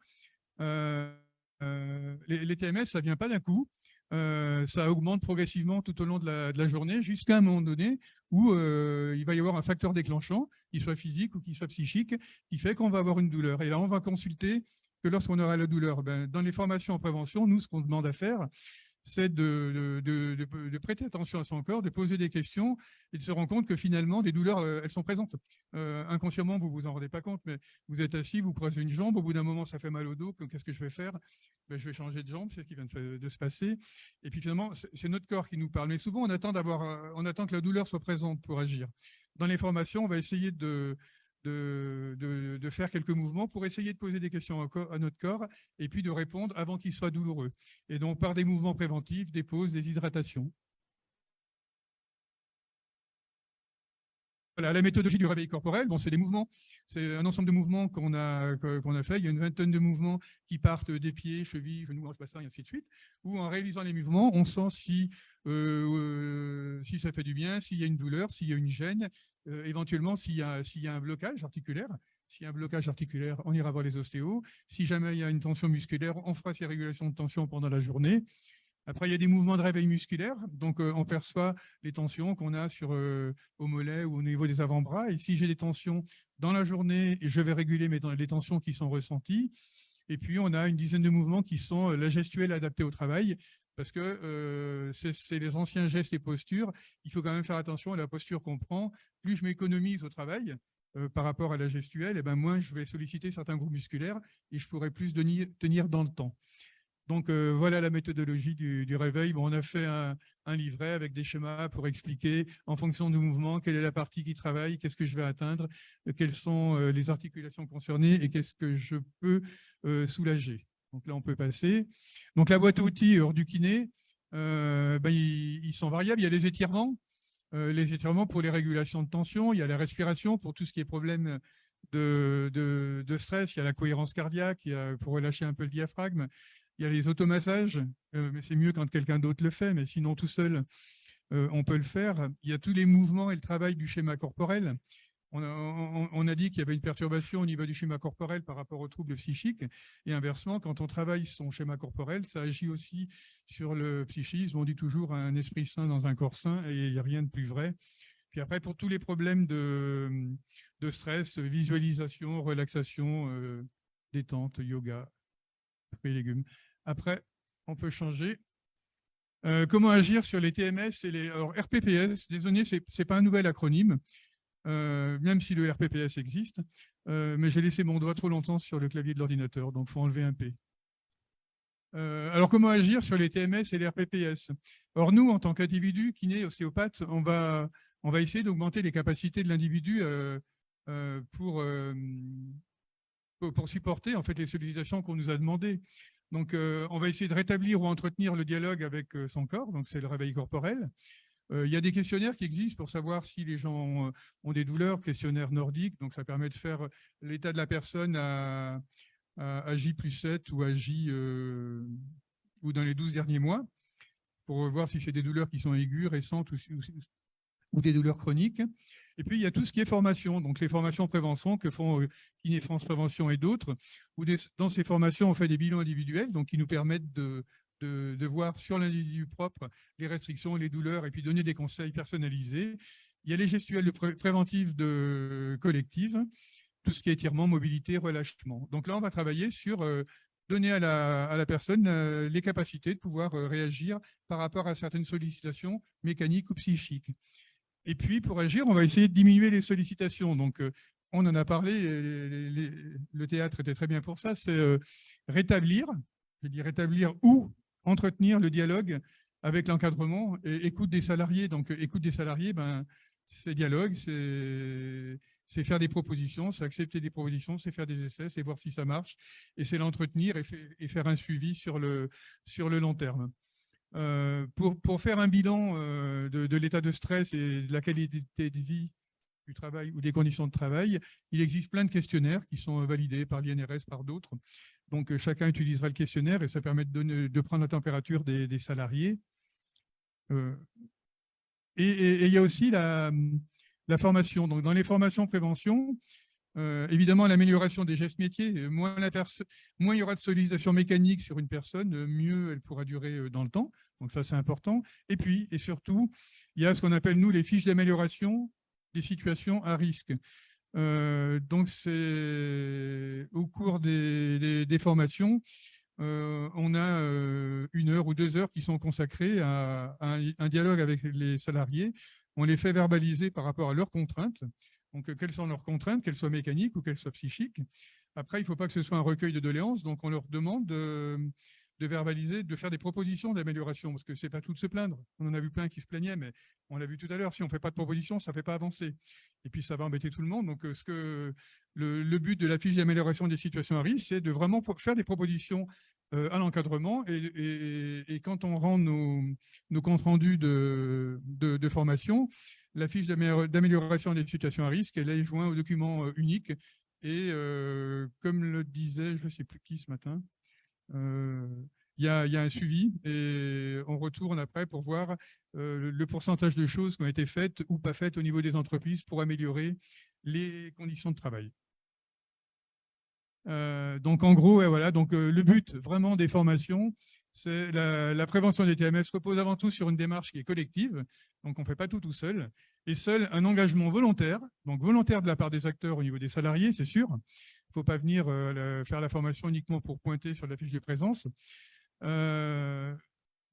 les TMS, ça ne vient pas d'un coup. Ça augmente progressivement tout au long de la journée jusqu'à un moment donné où il va y avoir un facteur déclenchant, qu'il soit physique ou qu'il soit psychique, qui fait qu'on va avoir une douleur. Et là, on va consulter que lorsqu'on aura la douleur. Dans les formations en prévention, nous, ce qu'on demande à faire, c'est de prêter attention à son corps, de poser des questions et de se rendre compte que finalement, des douleurs, elles sont présentes. Inconsciemment, vous ne vous en rendez pas compte, mais vous êtes assis, vous croisez une jambe, au bout d'un moment, ça fait mal au dos, qu'est-ce que je vais faire? Je vais changer de jambe, c'est ce qui vient de se passer. Et puis finalement, c'est notre corps qui nous parle. Mais souvent, on attend que la douleur soit présente pour agir. Dans les formations, on va essayer de faire quelques mouvements pour essayer de poser des questions à notre corps et puis de répondre avant qu'il soit douloureux. Et donc, par des mouvements préventifs, des pauses, des hydratations. Voilà, la méthodologie du réveil corporel, c'est des mouvements, c'est un ensemble de mouvements qu'on a fait. Il y a une vingtaine de mouvements qui partent des pieds, chevilles, genoux, hanches, bassins, et ainsi de suite, où en réalisant les mouvements, on sent si ça fait du bien, s'il y a une douleur, s'il y a une gêne, éventuellement s'il y a un blocage articulaire. S'il y a un blocage articulaire, on ira voir les ostéos. Si jamais il y a une tension musculaire, on fera ces régulations de tension pendant la journée. Après, il y a des mouvements de réveil musculaire. Donc, on perçoit les tensions qu'on a au mollet ou au niveau des avant-bras. Et si j'ai des tensions dans la journée, je vais réguler les tensions qui sont ressenties. Et puis, on a une dizaine de mouvements qui sont la gestuelle adaptée au travail. Parce que c'est les anciens gestes et postures. Il faut quand même faire attention à la posture qu'on prend. Plus je m'économise au travail par rapport à la gestuelle, moins je vais solliciter certains groupes musculaires et je pourrai plus tenir dans le temps. Donc, voilà la méthodologie du réveil. Bon, on a fait un livret avec des schémas pour expliquer, en fonction du mouvement, quelle est la partie qui travaille, qu'est-ce que je vais atteindre, quelles sont les articulations concernées et qu'est-ce que je peux soulager. Donc là, on peut passer. Donc, la boîte à outils hors du kiné, ils sont variables. Il y a les étirements pour les régulations de tension. Il y a la respiration pour tout ce qui est problème de stress. Il y a la cohérence cardiaque, pour relâcher un peu le diaphragme. Il y a les automassages, mais c'est mieux quand quelqu'un d'autre le fait, mais sinon tout seul, on peut le faire. Il y a tous les mouvements et le travail du schéma corporel. On a dit qu'il y avait une perturbation au niveau du schéma corporel par rapport aux troubles psychiques. Et inversement, quand on travaille son schéma corporel, ça agit aussi sur le psychisme. On dit toujours un esprit sain dans un corps sain, et il n'y a rien de plus vrai. Puis après, pour tous les problèmes de stress, visualisation, relaxation, détente, yoga, fruits et légumes. Après, on peut changer. Comment agir sur les TMS et les RPPS? Désolé, ce n'est pas un nouvel acronyme, même si le RPPS existe, mais j'ai laissé mon doigt trop longtemps sur le clavier de l'ordinateur, donc il faut enlever un P. Alors, comment agir sur les TMS et les RPPS? Or, nous, en tant qu'individu, kiné, ostéopathe, on va essayer d'augmenter les capacités de l'individu pour supporter en fait, les sollicitations qu'on nous a demandées. Donc, on va essayer de rétablir ou entretenir le dialogue avec son corps, donc c'est le réveil corporel. Il y a des questionnaires qui existent pour savoir si les gens ont des douleurs, questionnaire nordique, donc ça permet de faire l'état de la personne à J+7 ou à J ou dans les 12 derniers mois, pour voir si c'est des douleurs qui sont aiguës, récentes ou des douleurs chroniques. Et puis, il y a tout ce qui est formation, donc les formations prévention que font Kiné France Prévention et d'autres, où dans ces formations, on fait des bilans individuels, donc qui nous permettent de voir sur l'individu propre les restrictions, les douleurs, et puis donner des conseils personnalisés. Il y a les gestuels préventifs collectives, tout ce qui est étirement, mobilité, relâchement. Donc là, on va travailler sur donner à la personne les capacités de pouvoir réagir par rapport à certaines sollicitations mécaniques ou psychiques. Et puis, pour agir, on va essayer de diminuer les sollicitations. Donc, on en a parlé, le théâtre était très bien pour ça, c'est rétablir, je dis rétablir ou entretenir le dialogue avec l'encadrement et écoute des salariés. Donc, écoute des salariés, c'est dialogue, c'est faire des propositions, c'est accepter des propositions, c'est faire des essais, c'est voir si ça marche, et c'est l'entretenir et faire un suivi sur le long terme. Pour faire un bilan de l'état de stress et de la qualité de vie du travail ou des conditions de travail, il existe plein de questionnaires qui sont validés par l'INRS, par d'autres. Donc, chacun utilisera le questionnaire et ça permet de prendre la température des salariés. Et il y a aussi la formation. Donc, dans les formations prévention, évidemment, l'amélioration des gestes métiers, moins il y aura de sollicitation mécanique sur une personne, mieux elle pourra durer dans le temps. Donc ça, c'est important. Et puis, et surtout, il y a ce qu'on appelle, nous, les fiches d'amélioration des situations à risque. Donc, c'est au cours des formations, on a 1 heure ou 2 heures qui sont consacrées à un dialogue avec les salariés. On les fait verbaliser par rapport à leurs contraintes. Donc, quelles sont leurs contraintes, qu'elles soient mécaniques ou qu'elles soient psychiques. Après, il ne faut pas que ce soit un recueil de doléances. Donc, on leur demande de verbaliser, de faire des propositions d'amélioration, parce que ce n'est pas tout de se plaindre. On en a vu plein qui se plaignaient, mais on l'a vu tout à l'heure, si on ne fait pas de propositions, ça ne fait pas avancer. Et puis, ça va embêter tout le monde. Donc, le but de la fiche d'amélioration des situations à risque, c'est de vraiment faire des propositions à l'encadrement. Et quand on rend nos comptes rendus de formation, la fiche d'amélioration des situations à risque, elle est jointe au document unique. Et comme le disait, je ne sais plus qui ce matin, il y a un suivi et on retourne après pour voir le pourcentage de choses qui ont été faites ou pas faites au niveau des entreprises pour améliorer les conditions de travail. Donc en gros, voilà, donc le but vraiment des formations, c'est la prévention des TMS repose avant tout sur une démarche qui est collective, donc on ne fait pas tout seul, et seul un engagement volontaire, donc volontaire de la part des acteurs au niveau des salariés, c'est sûr. Il ne faut pas venir faire la formation uniquement pour pointer sur la fiche de présence.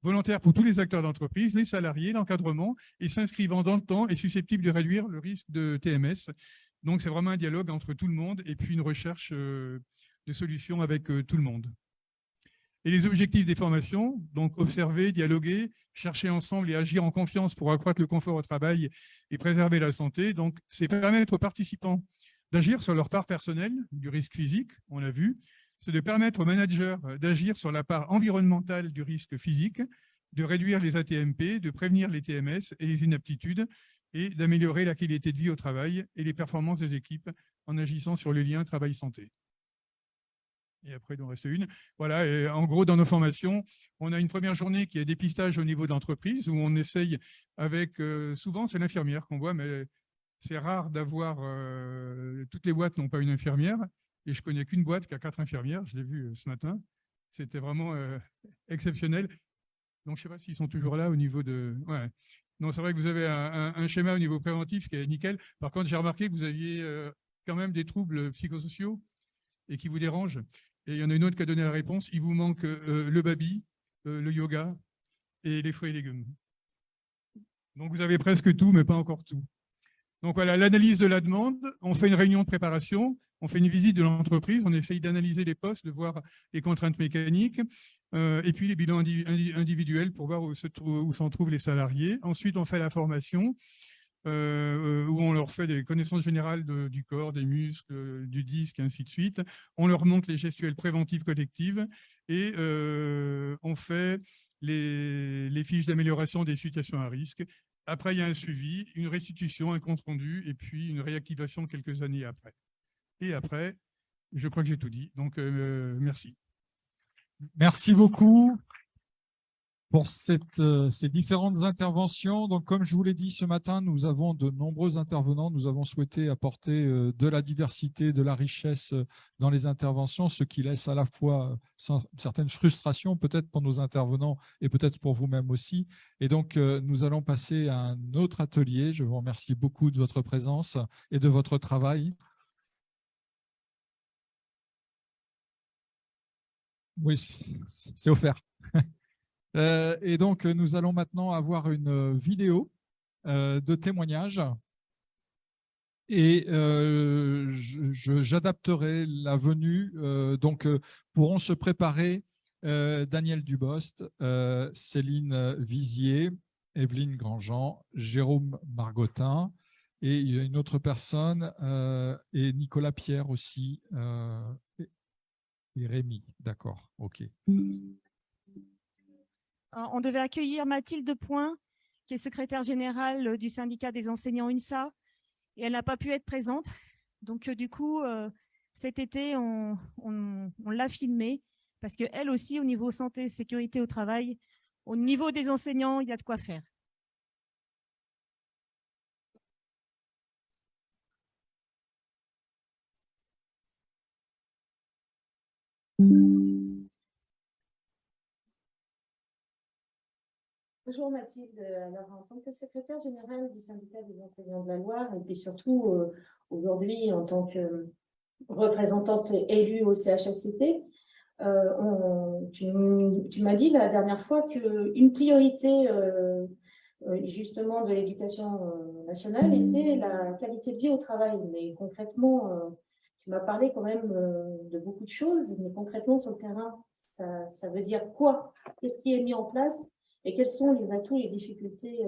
Volontaire pour tous les acteurs d'entreprise, les salariés, l'encadrement, et s'inscrivant dans le temps et susceptible de réduire le risque de TMS. Donc, c'est vraiment un dialogue entre tout le monde et puis une recherche de solutions avec tout le monde. Et les objectifs des formations, donc observer, dialoguer, chercher ensemble et agir en confiance pour accroître le confort au travail et préserver la santé. Donc, c'est permettre aux participants d'agir sur leur part personnelle du risque physique, on l'a vu. C'est de permettre aux managers d'agir sur la part environnementale du risque physique, de réduire les ATMP, de prévenir les TMS et les inaptitudes et d'améliorer la qualité de vie au travail et les performances des équipes en agissant sur le lien travail-santé. Et après, il en reste une. Voilà, et en gros, dans nos formations, on a une première journée qui est dépistage au niveau de l'entreprise, où on essaye avec, souvent c'est l'infirmière qu'on voit, mais c'est rare d'avoir, toutes les boîtes n'ont pas une infirmière, et je connais qu'une boîte qui a 4 infirmières, je l'ai vu ce matin, c'était vraiment exceptionnel. Donc, je ne sais pas s'ils sont toujours là au niveau de… Ouais. Non, c'est vrai que vous avez un schéma au niveau préventif qui est nickel. Par contre, j'ai remarqué que vous aviez quand même des troubles psychosociaux et qui vous dérangent. Et il y en a une autre qui a donné la réponse. Il vous manque le baby, le yoga et les fruits et légumes. Donc, vous avez presque tout, mais pas encore tout. Donc, voilà, l'analyse de la demande. On fait une réunion de préparation. On fait une visite de l'entreprise. On essaye d'analyser les postes, de voir les contraintes mécaniques. Et puis, les bilans individuels pour voir où s'en trouvent les salariés. Ensuite, on fait la formation. Où on leur fait des connaissances générales du corps, des muscles, du disque, et ainsi de suite. On leur montre les gestuelles préventives collectives et on fait les fiches d'amélioration des situations à risque. Après, il y a un suivi, une restitution, un compte-rendu et puis une réactivation quelques années après. Et après, je crois que j'ai tout dit. Donc, merci. Merci beaucoup pour ces différentes interventions. Donc, comme je vous l'ai dit ce matin, nous avons de nombreux intervenants. Nous avons souhaité apporter de la diversité, de la richesse dans les interventions, ce qui laisse à la fois certaines frustrations, peut-être pour nos intervenants et peut-être pour vous-même aussi. Et donc, nous allons passer à un autre atelier. Je vous remercie beaucoup de votre présence et de votre travail. Oui, c'est offert. Et donc, nous allons maintenant avoir une vidéo de témoignage. Et j'adapterai la venue. Donc, pourront se préparer Daniel Dubost, Céline Vizier, Evelyne Grandjean, Jérôme Margotin. Et il y a une autre personne, et Nicolas Pierre aussi, et Rémi. D'accord, OK. On devait accueillir Mathilde Point, qui est secrétaire générale du syndicat des enseignants UNSA, et elle n'a pas pu être présente. Donc, du coup, cet été, on l'a filmée, parce qu'elle aussi, au niveau santé et sécurité au travail, au niveau des enseignants, il y a de quoi faire. Bonjour Mathilde, alors en tant que secrétaire générale du syndicat des enseignants de la Loire et puis surtout aujourd'hui en tant que représentante élue au CHSCT, tu m'as dit la dernière fois qu'une priorité justement de l'éducation nationale était la qualité de vie au travail. Mais concrètement, tu m'as parlé quand même de beaucoup de choses, mais concrètement sur le terrain, ça veut dire quoi? Qu'est-ce qui est mis en place? Et quels sont les atouts et les difficultés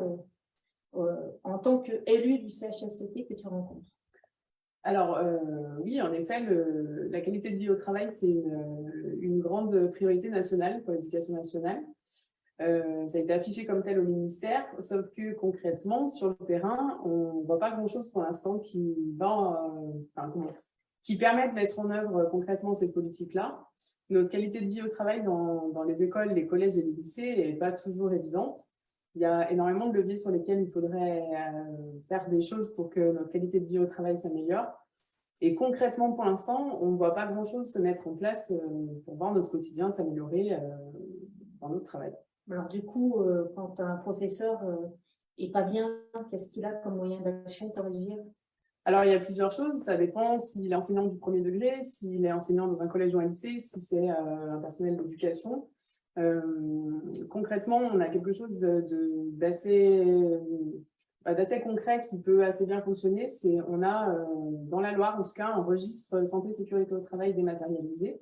en tant qu'élu du CHSCT que tu rencontres? Alors, oui, en effet, la qualité de vie au travail, c'est une grande priorité nationale pour l'éducation nationale. Ça a été affiché comme tel au ministère, sauf que concrètement, sur le terrain, on ne voit pas grand-chose pour l'instant qui permet de mettre en œuvre concrètement ces politiques-là. Notre qualité de vie au travail dans les écoles, les collèges et les lycées n'est pas toujours évidente. Il y a énormément de leviers sur lesquels il faudrait faire des choses pour que notre qualité de vie au travail s'améliore. Et concrètement, pour l'instant, on ne voit pas grand-chose se mettre en place pour voir notre quotidien s'améliorer dans notre travail. Alors du coup, quand un professeur n'est pas bien, qu'est-ce qu'il a comme moyen d'action pour agir? Alors, il y a plusieurs choses. Ça dépend s'il est enseignant du premier degré, s'il est enseignant dans un collège ou un lycée, si c'est un personnel d'éducation. Concrètement, on a quelque chose d'assez concret qui peut assez bien fonctionner. On a, dans la Loire, en tout cas, un registre santé et sécurité au travail dématérialisé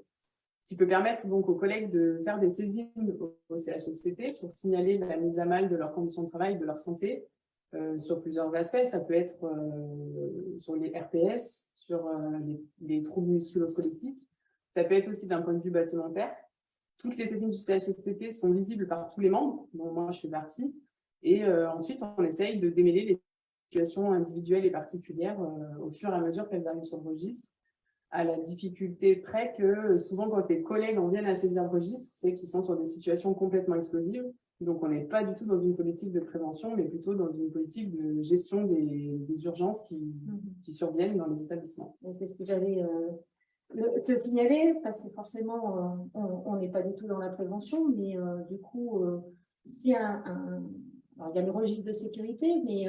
qui peut permettre donc aux collègues de faire des saisines au CHSCT pour signaler la mise à mal de leurs conditions de travail, de leur santé, sur plusieurs aspects. Ça peut être sur les RPS, sur les troubles musculo-squelettiques. Ça peut être aussi d'un point de vue bâtimentaire. Toutes les saisines du CHSCT sont visibles par tous les membres, dont moi je fais partie. Et ensuite, on essaye de démêler les situations individuelles et particulières au fur et à mesure qu'elles arrivent sur le registre, à la difficulté près que souvent quand les collègues en viennent à saisir le registre, c'est qu'ils sont sur des situations complètement explosives. Donc on n'est pas du tout dans une politique de prévention, mais plutôt dans une politique de gestion des urgences qui surviennent dans les établissements. C'est ce que j'allais te signaler, parce que forcément, on n'est pas du tout dans la prévention, mais du coup, si alors, il y a le registre de sécurité, mais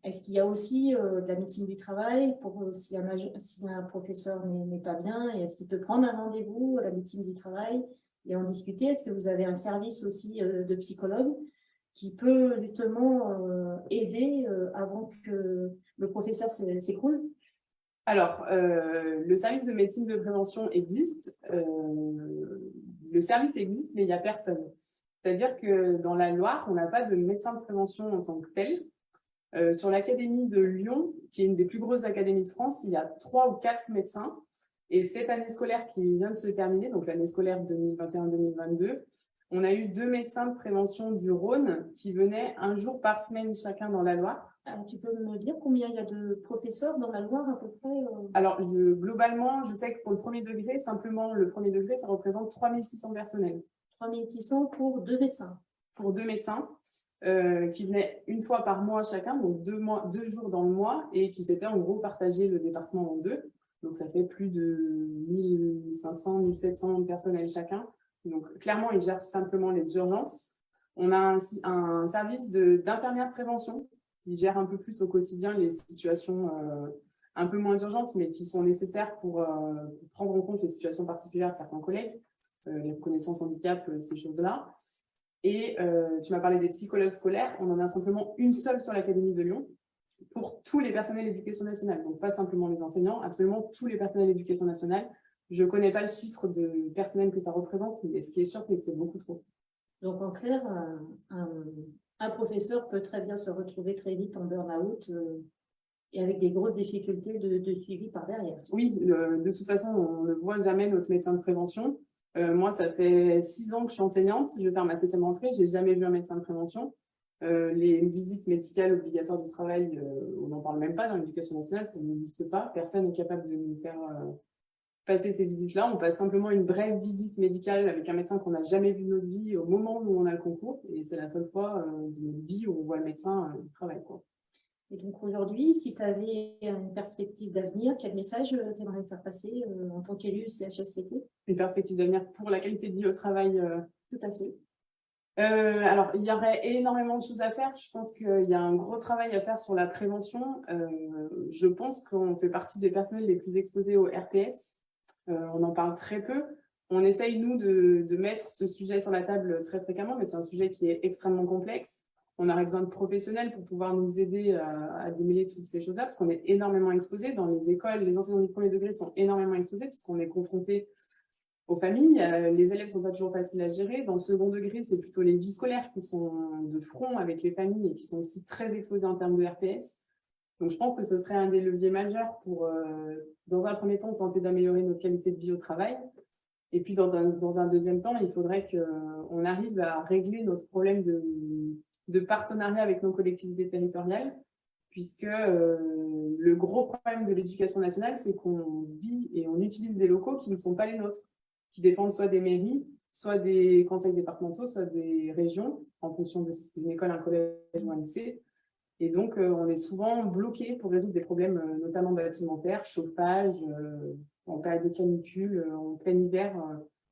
est-ce qu'il y a aussi de la médecine du travail pour si un professeur n'est pas bien, et est-ce qu'il peut prendre un rendez-vous à la médecine du travail et en discuter? Est-ce que vous avez un service aussi de psychologue qui peut justement aider avant que le professeur s'écroule? Alors, le service de médecine de prévention existe. Le service existe, mais il n'y a personne. C'est-à-dire que dans la Loire, on n'a pas de médecin de prévention en tant que tel. Sur l'Académie de Lyon, qui est une des plus grosses académies de France, il y a 3 ou 4 médecins. Et cette année scolaire qui vient de se terminer, donc l'année scolaire 2021-2022, on a eu 2 médecins de prévention du Rhône qui venaient 1 jour par semaine chacun dans la Loire. Alors, tu peux me dire combien il y a de professeurs dans la Loire à peu près? Alors, globalement, je sais que pour le premier degré, simplement le premier degré, ça représente 3600 personnels. 3600 pour 2 médecins. Pour 2 médecins qui venaient 1 fois par mois chacun, donc 2 jours dans le mois, et qui s'étaient en gros partagé le département en 2. Donc, ça fait plus de 1500, 1700 personnels chacun. Donc, clairement, ils gèrent simplement les urgences. On a un service d'infirmière de prévention qui gère un peu plus au quotidien les situations un peu moins urgentes, mais qui sont nécessaires pour prendre en compte les situations particulières de certains collègues, les reconnaissances handicap, ces choses-là. Et tu m'as parlé des psychologues scolaires. On en a simplement une seule sur l'Académie de Lyon pour tous les personnels d'éducation nationale. Donc, pas simplement les enseignants, absolument tous les personnels d'éducation nationale. Je ne connais pas le chiffre de personnel que ça représente, mais ce qui est sûr, c'est que c'est beaucoup trop. Donc, en clair, un professeur peut très bien se retrouver très vite en burn-out et avec des grosses difficultés de suivi par derrière. Oui, de toute façon, on ne voit jamais notre médecin de prévention. Moi, ça fait 6 ans que je suis enseignante. Je vais faire ma 7e rentrée. Je n'ai jamais vu un médecin de prévention. Les visites médicales obligatoires du travail, on n'en parle même pas dans l'éducation nationale. Ça n'existe pas. Personne n'est capable de nous faire passer ces visites-là. On passe simplement une brève visite médicale avec un médecin qu'on n'a jamais vu de notre vie au moment où on a le concours. Et c'est la seule fois de notre vie où on voit le médecin du travail, quoi. Et donc aujourd'hui, si tu avais une perspective d'avenir, quel message tu aimerais faire passer en tant qu'élu CHSCT? Une perspective d'avenir pour la qualité de vie au travail. Tout à fait. Alors, il y aurait énormément de choses à faire. Je pense qu'il y a un gros travail à faire sur la prévention. Je pense qu'on fait partie des personnels les plus exposés au RPS. On en parle très peu. On essaye, nous, de mettre ce sujet sur la table très fréquemment, mais c'est un sujet qui est extrêmement complexe. On aurait besoin de professionnels pour pouvoir nous aider à démêler toutes ces choses-là, parce qu'on est énormément exposés. Dans les écoles, les enseignants du premier degré sont énormément exposés, puisqu'on est confrontés aux familles. Les élèves ne sont pas toujours faciles à gérer. Dans le second degré, c'est plutôt les vies scolaires qui sont de front avec les familles et qui sont aussi très exposés en termes de RPS. Donc, je pense que ce serait un des leviers majeurs pour, dans un premier temps, tenter d'améliorer notre qualité de vie au travail. Et puis, dans un deuxième temps, il faudrait qu'on arrive à régler notre problème de partenariat avec nos collectivités territoriales, puisque le gros problème de l'éducation nationale, c'est qu'on vit et on utilise des locaux qui ne sont pas les nôtres, qui dépendent soit des mairies, soit des conseils départementaux, soit des régions, en fonction de si c'est une école, un collège ou un lycée. Et donc, on est souvent bloqué pour résoudre des problèmes, notamment bâtimentaires, chauffage, en période de canicule, en plein hiver.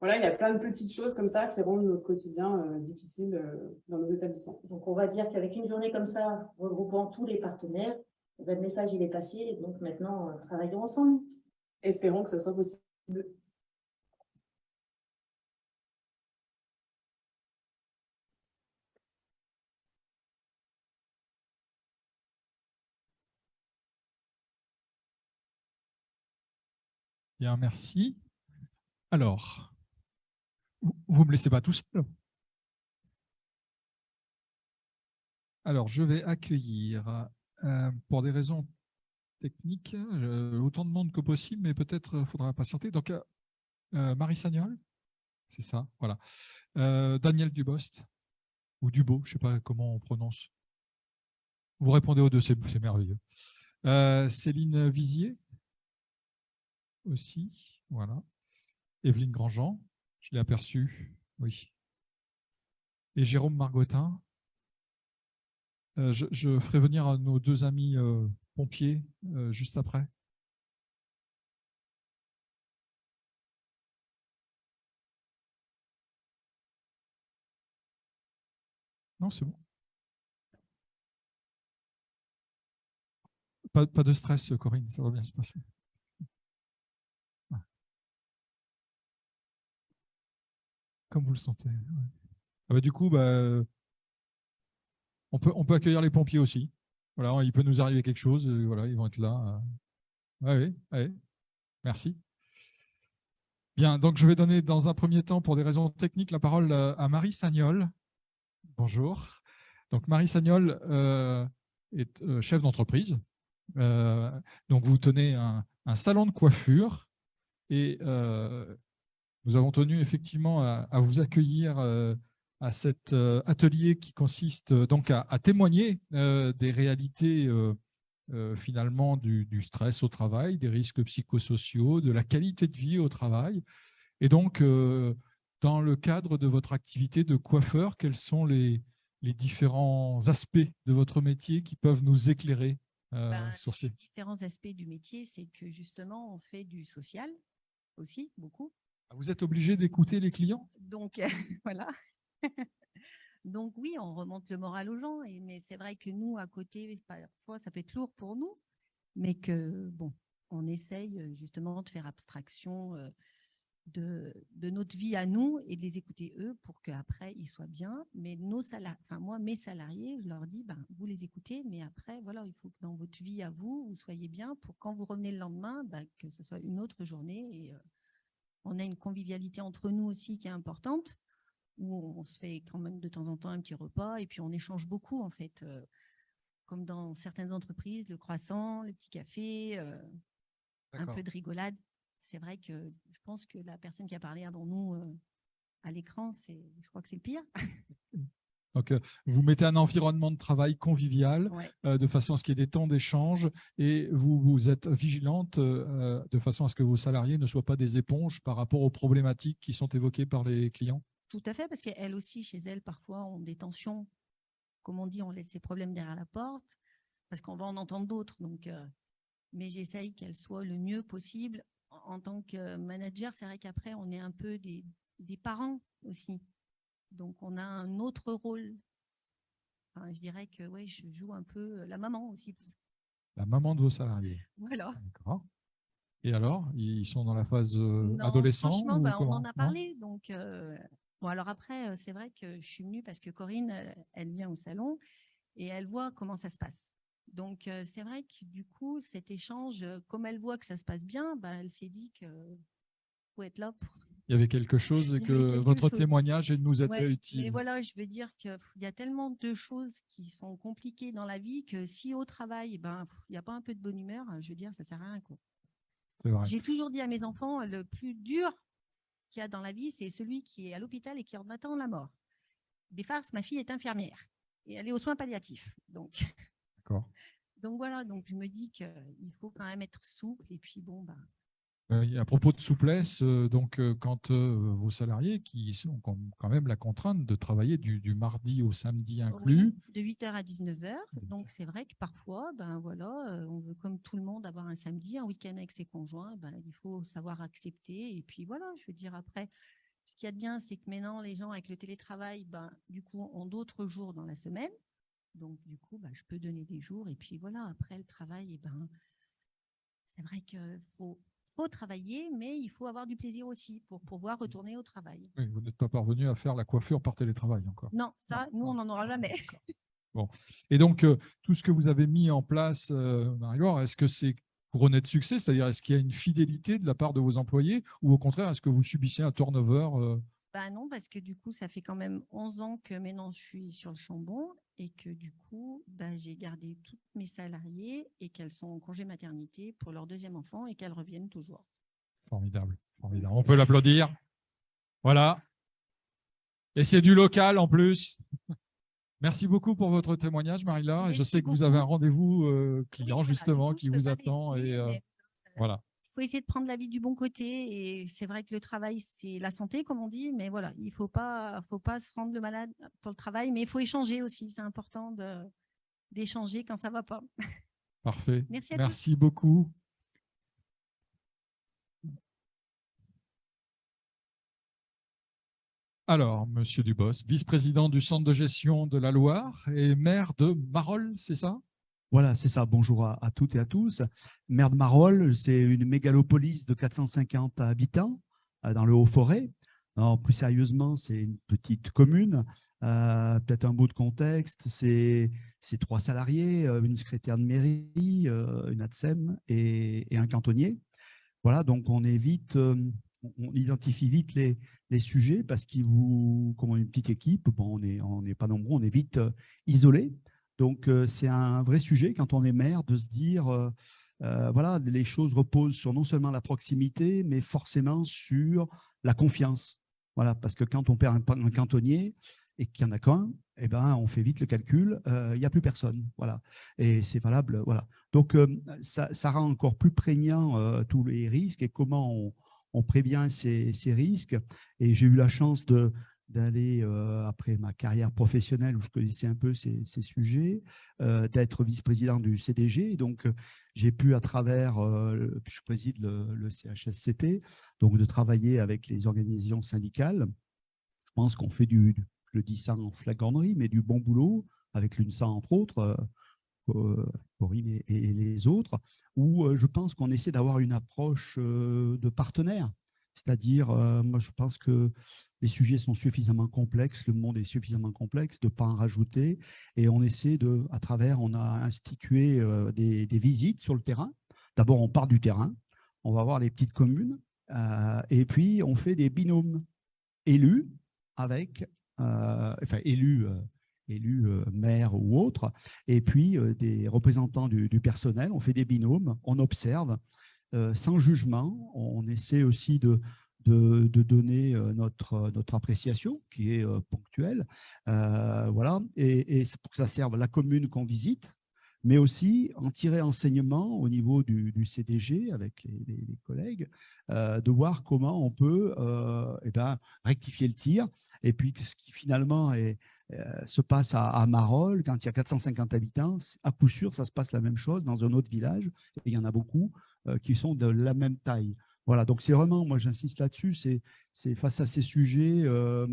Voilà, il y a plein de petites choses comme ça qui rendent notre quotidien difficile dans nos établissements. Donc, on va dire qu'avec une journée comme ça, regroupant tous les partenaires, le message il est passé. Donc, maintenant, travaillons ensemble. Espérons que ce soit possible. Bien, merci. Alors, vous ne me laissez pas tout seul. Alors, je vais accueillir, pour des raisons techniques, autant de monde que possible, mais peut-être faudra patienter. Donc, Marie Sagnol, c'est ça, voilà. Daniel Dubost, ou Dubo, je ne sais pas comment on prononce. Vous répondez aux deux, c'est merveilleux. Céline Vizier, aussi, voilà. Evelyne Grandjean, je l'ai aperçue, oui. Et Jérôme Margottin. Je ferai venir nos deux amis pompiers juste après. Non, c'est bon. Pas de stress, Corinne, ça va bien se passer. Comme vous le sentez. Ouais. Du coup, on peut accueillir les pompiers aussi. Voilà, il peut nous arriver quelque chose. Voilà, ils vont être là. Oui, merci. Bien, donc je vais donner dans un premier temps, pour des raisons techniques, la parole à Marie Sagnol. Bonjour. Donc Marie Sagnol est chef d'entreprise. Donc vous tenez un salon de coiffure et nous avons tenu effectivement à vous accueillir à cet atelier qui consiste donc à témoigner des réalités finalement du stress au travail, des risques psychosociaux, de la qualité de vie au travail. Et donc, dans le cadre de votre activité de coiffeur, quels sont les différents aspects de votre métier qui peuvent nous éclairer sur ces différents aspects du métier? C'est que justement, on fait du social aussi, beaucoup. Vous êtes obligé d'écouter les clients? Donc, voilà. Donc oui, on remonte le moral aux gens, mais c'est vrai que nous, à côté, parfois, ça peut être lourd pour nous, mais que, bon, on essaye justement de faire abstraction de notre vie à nous et de les écouter eux pour qu'après, ils soient bien. Mais nos salariés, enfin moi, mes salariés, je leur dis, vous les écoutez, mais après, voilà, il faut que dans votre vie à vous, vous soyez bien pour quand vous revenez le lendemain, que ce soit une autre journée. Et on a une convivialité entre nous aussi qui est importante, où on se fait quand même de temps en temps un petit repas et puis on échange beaucoup en fait, comme dans certaines entreprises, le croissant, le petit café, un peu de rigolade. C'est vrai que je pense que la personne qui a parlé avant nous à l'écran, je crois que c'est le pire. Donc, vous mettez un environnement de travail convivial, ouais. De façon à ce qu'il y ait des temps d'échange, et vous êtes vigilante de façon à ce que vos salariés ne soient pas des éponges par rapport aux problématiques qui sont évoquées par les clients. Tout à fait, parce qu'elles aussi, chez elles, parfois, ont des tensions. Comme on dit, on laisse ses problèmes derrière la porte, parce qu'on va en entendre d'autres. Donc, mais j'essaye qu'elles soient le mieux possible. En tant que manager, c'est vrai qu'après, on est un peu des parents aussi. Donc, on a un autre rôle. Enfin, je dirais que ouais, je joue un peu la maman aussi. La maman de vos salariés. Voilà. D'accord. Et alors, ils sont dans la phase non, adolescent? Franchement, on en a parlé. Donc, bon, alors après, c'est vrai que je suis venue parce que Corinne, elle vient au salon et elle voit comment ça se passe. Donc, c'est vrai que du coup, cet échange, comme elle voit que ça se passe bien, elle s'est dit qu'il faut être là pour… Il y avait quelque chose et que votre témoignage nous était utile. Mais voilà, je veux dire qu'il y a tellement de choses qui sont compliquées dans la vie que si au travail, il n'y a pas un peu de bonne humeur, je veux dire, ça ne sert à rien, quoi. J'ai toujours dit à mes enfants, le plus dur qu'il y a dans la vie, c'est celui qui est à l'hôpital et qui en attend la mort. Des farces, ma fille est infirmière et elle est aux soins palliatifs. Donc, voilà, donc je me dis qu'il faut quand même être souple et puis bon, à propos de souplesse, quand vos salariés qui ont quand même la contrainte de travailler du mardi au samedi inclus. Oui, de 8h à 19h. Donc, c'est vrai que parfois, voilà, on veut comme tout le monde avoir un samedi, un week-end avec ses conjoints. Il faut savoir accepter. Et puis voilà, je veux dire, après, ce qu'il y a de bien, c'est que maintenant, les gens avec le télétravail, du coup, ont d'autres jours dans la semaine. Donc, du coup, je peux donner des jours. Et puis voilà, après le travail, c'est vrai qu'il faut travailler, mais il faut avoir du plaisir aussi pour pouvoir retourner au travail. Oui, vous n'êtes pas parvenu à faire la coiffure par télétravail encore. Non, ça, nous, on n'en aura jamais. Bon. Et donc, tout ce que vous avez mis en place, Marie-Laure, est-ce que c'est couronné de succès? C'est-à-dire, est-ce qu'il y a une fidélité de la part de vos employés ou au contraire, est-ce que vous subissez un turnover? Bah non, parce que du coup, ça fait quand même 11 ans que maintenant je suis sur le Chambon et que du coup, bah, j'ai gardé toutes mes salariés et qu'elles sont en congé maternité pour leur deuxième enfant et qu'elles reviennent toujours. Formidable, formidable. On peut l'applaudir. Voilà. Et c'est du local en plus. Merci beaucoup pour votre témoignage, Marie-Laure. Et je Merci sais que vous avez un beaucoup. rendez-vous client, Oui, voilà, justement, du coup, qui je peux vous pas attend. rester, Et mais voilà. il faut essayer de prendre la vie du bon côté. Et c'est vrai que le travail, c'est la santé, comme on dit. Mais voilà, il ne faut pas se rendre le malade pour le travail. Mais il faut échanger aussi. C'est important d'échanger quand ça ne va pas. Parfait. Merci à tous. Merci beaucoup. Alors, Monsieur Dubos, vice-président du Centre de gestion de la Loire et maire de Marolles, c'est ça? Voilà, c'est ça. Bonjour à toutes et à tous. Maire de Marolles, c'est une mégalopolis de 450 habitants dans le Haut-Forêt. Plus sérieusement, c'est une petite commune. Peut-être un bout de contexte, c'est 3 salariés, une secrétaire de mairie, une ATSEM et un cantonnier. Voilà, donc on identifie vite les sujets parce comme on est une petite équipe, bon, on n'est pas nombreux, on est vite isolés. Donc, c'est un vrai sujet quand on est maire de se dire, voilà, les choses reposent sur non seulement la proximité, mais forcément sur la confiance. Voilà, parce que quand on perd un cantonnier et qu'il n'y en a qu'un, eh ben, on fait vite le calcul, il n'y a plus personne. Voilà, et c'est valable. Voilà. Donc, ça rend encore plus prégnant tous les risques et comment on prévient ces risques. Et j'ai eu la chance d'aller, après ma carrière professionnelle où je connaissais un peu ces sujets, d'être vice-président du CDG. Donc, j'ai pu, à travers, je préside le CHSCT, donc de travailler avec les organisations syndicales. Je pense qu'on fait je dis ça en flagornerie, mais du bon boulot, avec l'UNSA entre autres, Corinne et les autres, où je pense qu'on essaie d'avoir une approche de partenaire. C'est-à-dire, moi, je pense que les sujets sont suffisamment complexes, le monde est suffisamment complexe, de ne pas en rajouter. Et on essaie à travers, on a institué des visites sur le terrain. D'abord, on part du terrain, on va voir les petites communes, et puis on fait des binômes élus avec, élus maires ou autres, et puis des représentants du personnel. On fait des binômes, on observe sans jugement. On essaie aussi de donner notre appréciation qui est ponctuelle. Voilà, et c'est pour que ça serve la commune qu'on visite, mais aussi en tirer enseignement au niveau du CDG avec les collègues, de voir comment on peut rectifier le tir. Et puis, ce qui finalement se passe à Marolles, quand il y a 450 habitants, à coup sûr, ça se passe la même chose dans un autre village. Et il y en a beaucoup qui sont de la même taille. Voilà, donc c'est vraiment, moi j'insiste là-dessus, c'est face à ces sujets, ça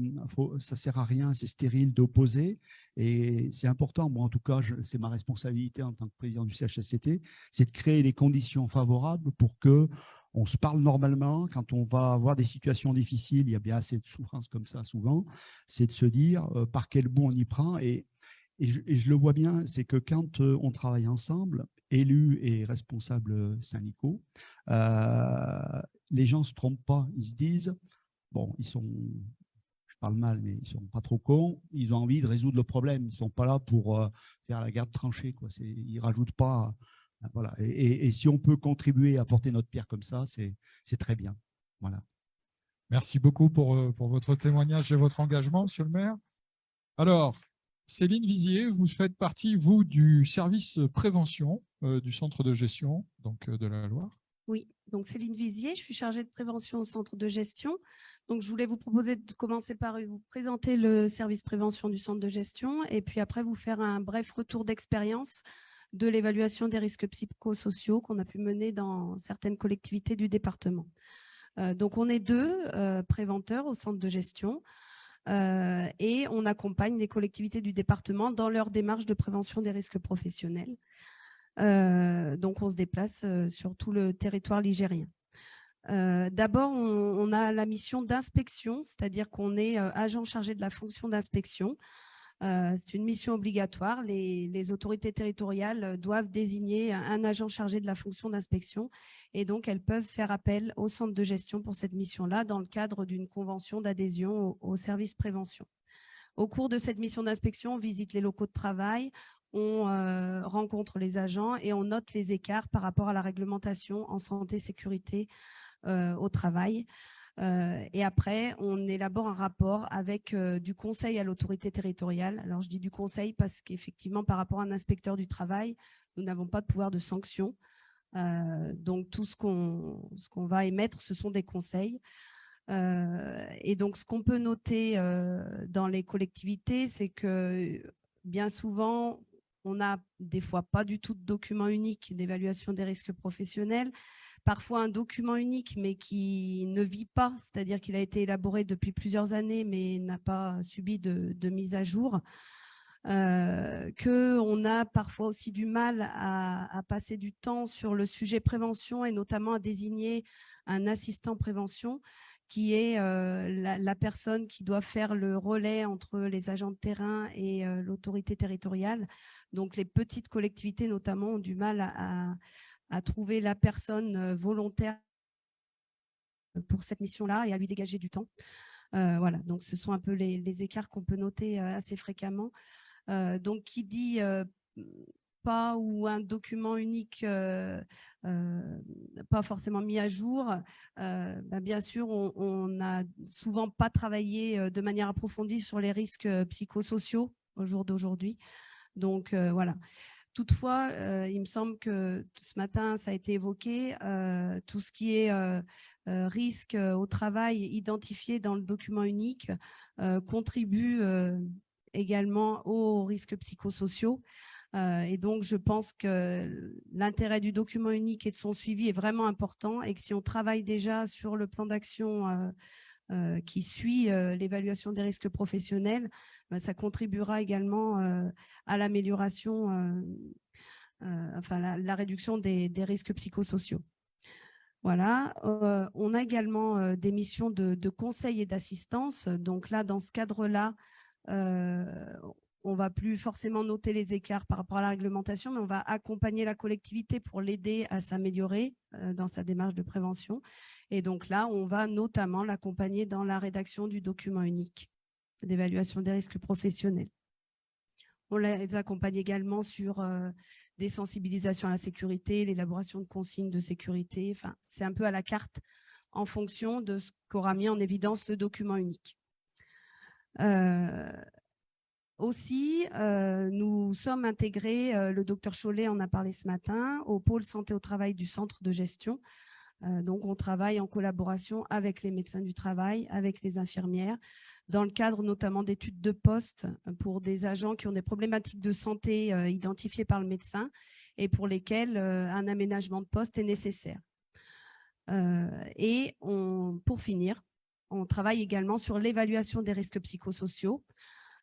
ne sert à rien, c'est stérile d'opposer. Et c'est important, moi en tout cas, c'est ma responsabilité en tant que président du CHSCT, c'est de créer les conditions favorables pour que on se parle normalement. Quand on va avoir des situations difficiles, il y a bien assez de souffrance comme ça souvent, c'est de se dire par quel bout on y prend. Et je le vois bien, c'est que quand on travaille ensemble, élus et responsables syndicaux, les gens ne se trompent pas. Ils se disent, bon, je parle mal, mais ils ne sont pas trop cons, ils ont envie de résoudre le problème. Ils ne sont pas là pour faire la garde tranchée, quoi. Ils ne rajoutent pas. Voilà. Et si on peut contribuer à apporter notre pierre comme ça, c'est très bien. Voilà. Merci beaucoup pour votre témoignage et votre engagement, monsieur le maire. Alors, Céline Vizier, vous faites partie, vous, du service prévention du centre de gestion donc, de la Loire. Oui, donc Céline Vizier, je suis chargée de prévention au centre de gestion. Donc, je voulais vous proposer de commencer par vous présenter le service prévention du centre de gestion et puis après vous faire un bref retour d'expérience de l'évaluation des risques psychosociaux qu'on a pu mener dans certaines collectivités du département. Donc, on est 2 préventeurs au centre de gestion. Et on accompagne les collectivités du département dans leur démarche de prévention des risques professionnels. Donc, on se déplace sur tout le territoire ligérien. D'abord, on a la mission d'inspection, c'est-à-dire qu'on est agent chargé de la fonction d'inspection. C'est une mission obligatoire. Les autorités territoriales doivent désigner un agent chargé de la fonction d'inspection et donc elles peuvent faire appel au centre de gestion pour cette mission-là dans le cadre d'une convention d'adhésion au service prévention. Au cours de cette mission d'inspection, on visite les locaux de travail, on rencontre les agents et on note les écarts par rapport à la réglementation en santé et sécurité au travail. Et après, on élabore un rapport avec du conseil à l'autorité territoriale. Alors, je dis du conseil parce qu'effectivement, par rapport à un inspecteur du travail, nous n'avons pas de pouvoir de sanction. Donc, tout ce qu'on va émettre, ce sont des conseils. Et donc, ce qu'on peut noter dans les collectivités, c'est que bien souvent, on n'a des fois pas du tout de document unique d'évaluation des risques professionnels. Parfois un document unique, mais qui ne vit pas, c'est-à-dire qu'il a été élaboré depuis plusieurs années, mais n'a pas subi de mise à jour. Qu'on a parfois aussi du mal à passer du temps sur le sujet prévention et notamment à désigner un assistant prévention qui est la personne qui doit faire le relais entre les agents de terrain et l'autorité territoriale. Donc, les petites collectivités, notamment, ont du mal à trouver la personne volontaire pour cette mission-là et à lui dégager du temps. Voilà, donc ce sont un peu les écarts qu'on peut noter assez fréquemment. Donc, qui dit pas ou un document unique pas forcément mis à jour, bien sûr, on n'a souvent pas travaillé de manière approfondie sur les risques psychosociaux au jour d'aujourd'hui. Donc, voilà. Toutefois, il me semble que ce matin, ça a été évoqué, tout ce qui est risque au travail identifié dans le document unique contribue également aux risques psychosociaux. Et donc, je pense que l'intérêt du document unique et de son suivi est vraiment important et que si on travaille déjà sur le plan d'action qui suit l'évaluation des risques professionnels, ça contribuera également à l'amélioration, enfin la réduction des risques psychosociaux. Voilà, on a également des missions de conseil et d'assistance. Donc là, dans ce cadre-là, on ne va plus forcément noter les écarts par rapport à la réglementation, mais on va accompagner la collectivité pour l'aider à s'améliorer dans sa démarche de prévention. Et donc là, on va notamment l'accompagner dans la rédaction du document unique d'évaluation des risques professionnels. On les accompagne également sur des sensibilisations à la sécurité, l'élaboration de consignes de sécurité. Enfin, c'est un peu à la carte en fonction de ce qu'aura mis en évidence le document unique. Aussi, nous sommes intégrés, le docteur Chollet en a parlé ce matin, au pôle santé au travail du centre de gestion. Donc, on travaille en collaboration avec les médecins du travail, avec les infirmières, dans le cadre notamment d'études de poste pour des agents qui ont des problématiques de santé identifiées par le médecin et pour lesquels un aménagement de poste est nécessaire. Et pour finir, on travaille également sur l'évaluation des risques psychosociaux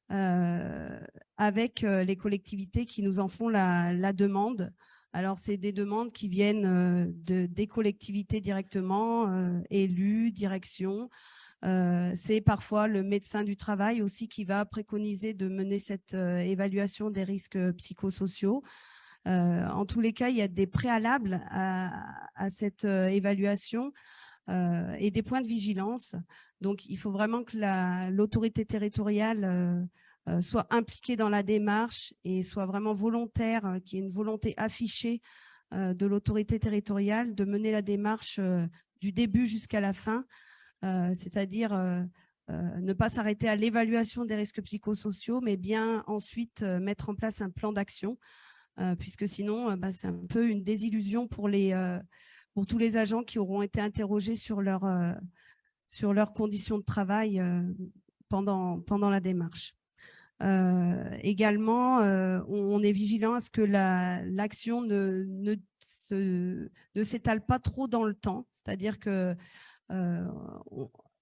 avec les collectivités qui nous en font la demande. Alors, c'est des demandes qui viennent des collectivités directement, élus, direction. C'est parfois le médecin du travail aussi qui va préconiser de mener cette évaluation des risques psychosociaux. En tous les cas, il y a des préalables à cette évaluation et des points de vigilance. Donc, il faut vraiment que l'autorité territoriale soit impliquée dans la démarche et soit vraiment volontaire, qu'il y ait une volonté affichée de l'autorité territoriale de mener la démarche du début jusqu'à la fin, c'est-à-dire ne pas s'arrêter à l'évaluation des risques psychosociaux, mais bien ensuite mettre en place un plan d'action, puisque sinon, c'est un peu une désillusion pour tous les agents qui auront été interrogés sur leurs conditions de travail pendant la démarche. Également, on est vigilant à ce que l'action ne s'étale pas trop dans le temps, c'est-à-dire que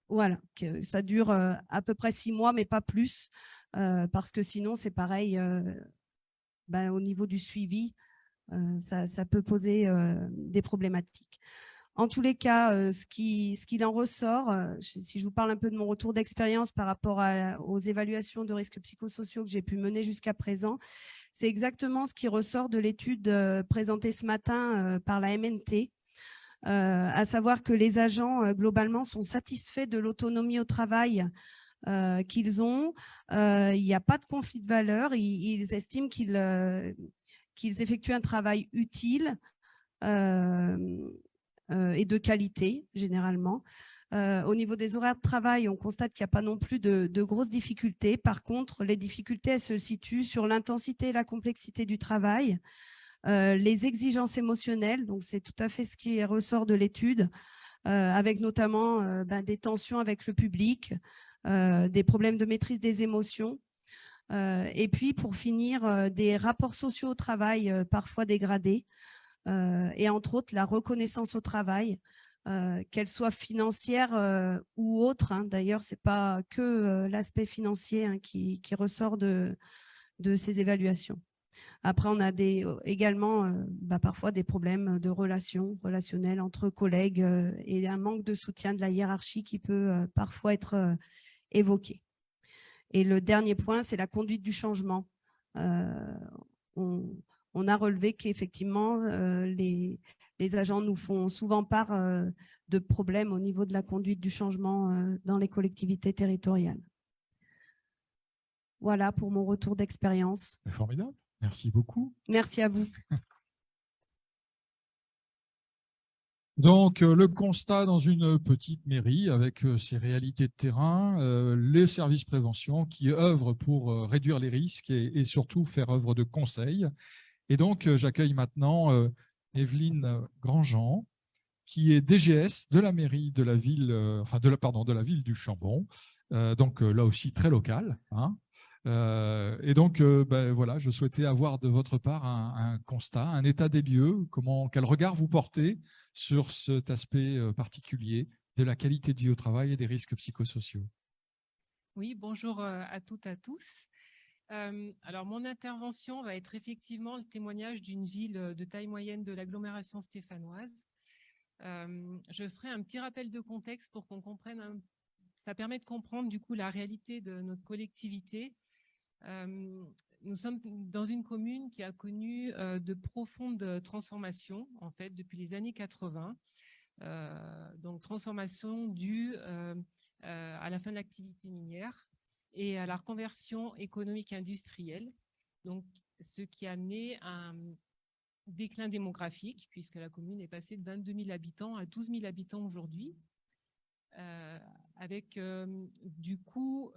voilà, que ça dure à peu près 6 mois, mais pas plus, parce que sinon, c'est pareil, au niveau du suivi, ça peut poser des problématiques. En tous les cas, ce qu'il en ressort, si je vous parle un peu de mon retour d'expérience par rapport aux évaluations de risques psychosociaux que j'ai pu mener jusqu'à présent, c'est exactement ce qui ressort de l'étude présentée ce matin par la MNT, à savoir que les agents, globalement, sont satisfaits de l'autonomie au travail qu'ils ont. Il n'y a pas de conflit de valeurs. Ils estiment qu'ils effectuent un travail utile et de qualité, généralement. Au niveau des horaires de travail, on constate qu'il n'y a pas non plus de grosses difficultés. Par contre, les difficultés, elles se situent sur l'intensité et la complexité du travail, les exigences émotionnelles, donc c'est tout à fait ce qui ressort de l'étude, avec notamment des tensions avec le public, des problèmes de maîtrise des émotions, et puis pour finir, des rapports sociaux au travail parfois dégradés, et entre autres la reconnaissance au travail, qu'elle soit financière ou autre. D'ailleurs, ce n'est pas que l'aspect financier qui ressort de ces évaluations. Après, on a également parfois des problèmes de relationnels entre collègues et un manque de soutien de la hiérarchie qui peut parfois être évoqué. Et le dernier point, c'est la conduite du changement. On a relevé qu'effectivement, les agents nous font souvent part de problèmes au niveau de la conduite du changement dans les collectivités territoriales. Voilà pour mon retour d'expérience. Formidable. Merci beaucoup. Merci à vous. Donc, le constat dans une petite mairie avec ses réalités de terrain, les services prévention qui œuvrent pour réduire les risques et surtout faire œuvre de conseil. Et donc, j'accueille maintenant Evelyne Grandjean, qui est DGS de la mairie de la ville, de la ville du Chambon. Donc, là aussi, très local. Et donc, voilà, je souhaitais avoir de votre part un constat, un état des lieux, quel regard vous portez sur cet aspect particulier de la qualité de vie au travail et des risques psychosociaux. Oui, bonjour à toutes et à tous. Alors, mon intervention va être effectivement le témoignage d'une ville de taille moyenne de l'agglomération stéphanoise. Je ferai un petit rappel de contexte pour qu'on comprenne, ça permet de comprendre du coup la réalité de notre collectivité. Nous sommes dans une commune qui a connu de profondes transformations en fait depuis les années 80. Donc transformation due à la fin de l'activité minière et à la reconversion économique industrielle. Donc ce qui a amené un déclin démographique puisque la commune est passée de 22 000 habitants à 12 000 habitants aujourd'hui, avec du coup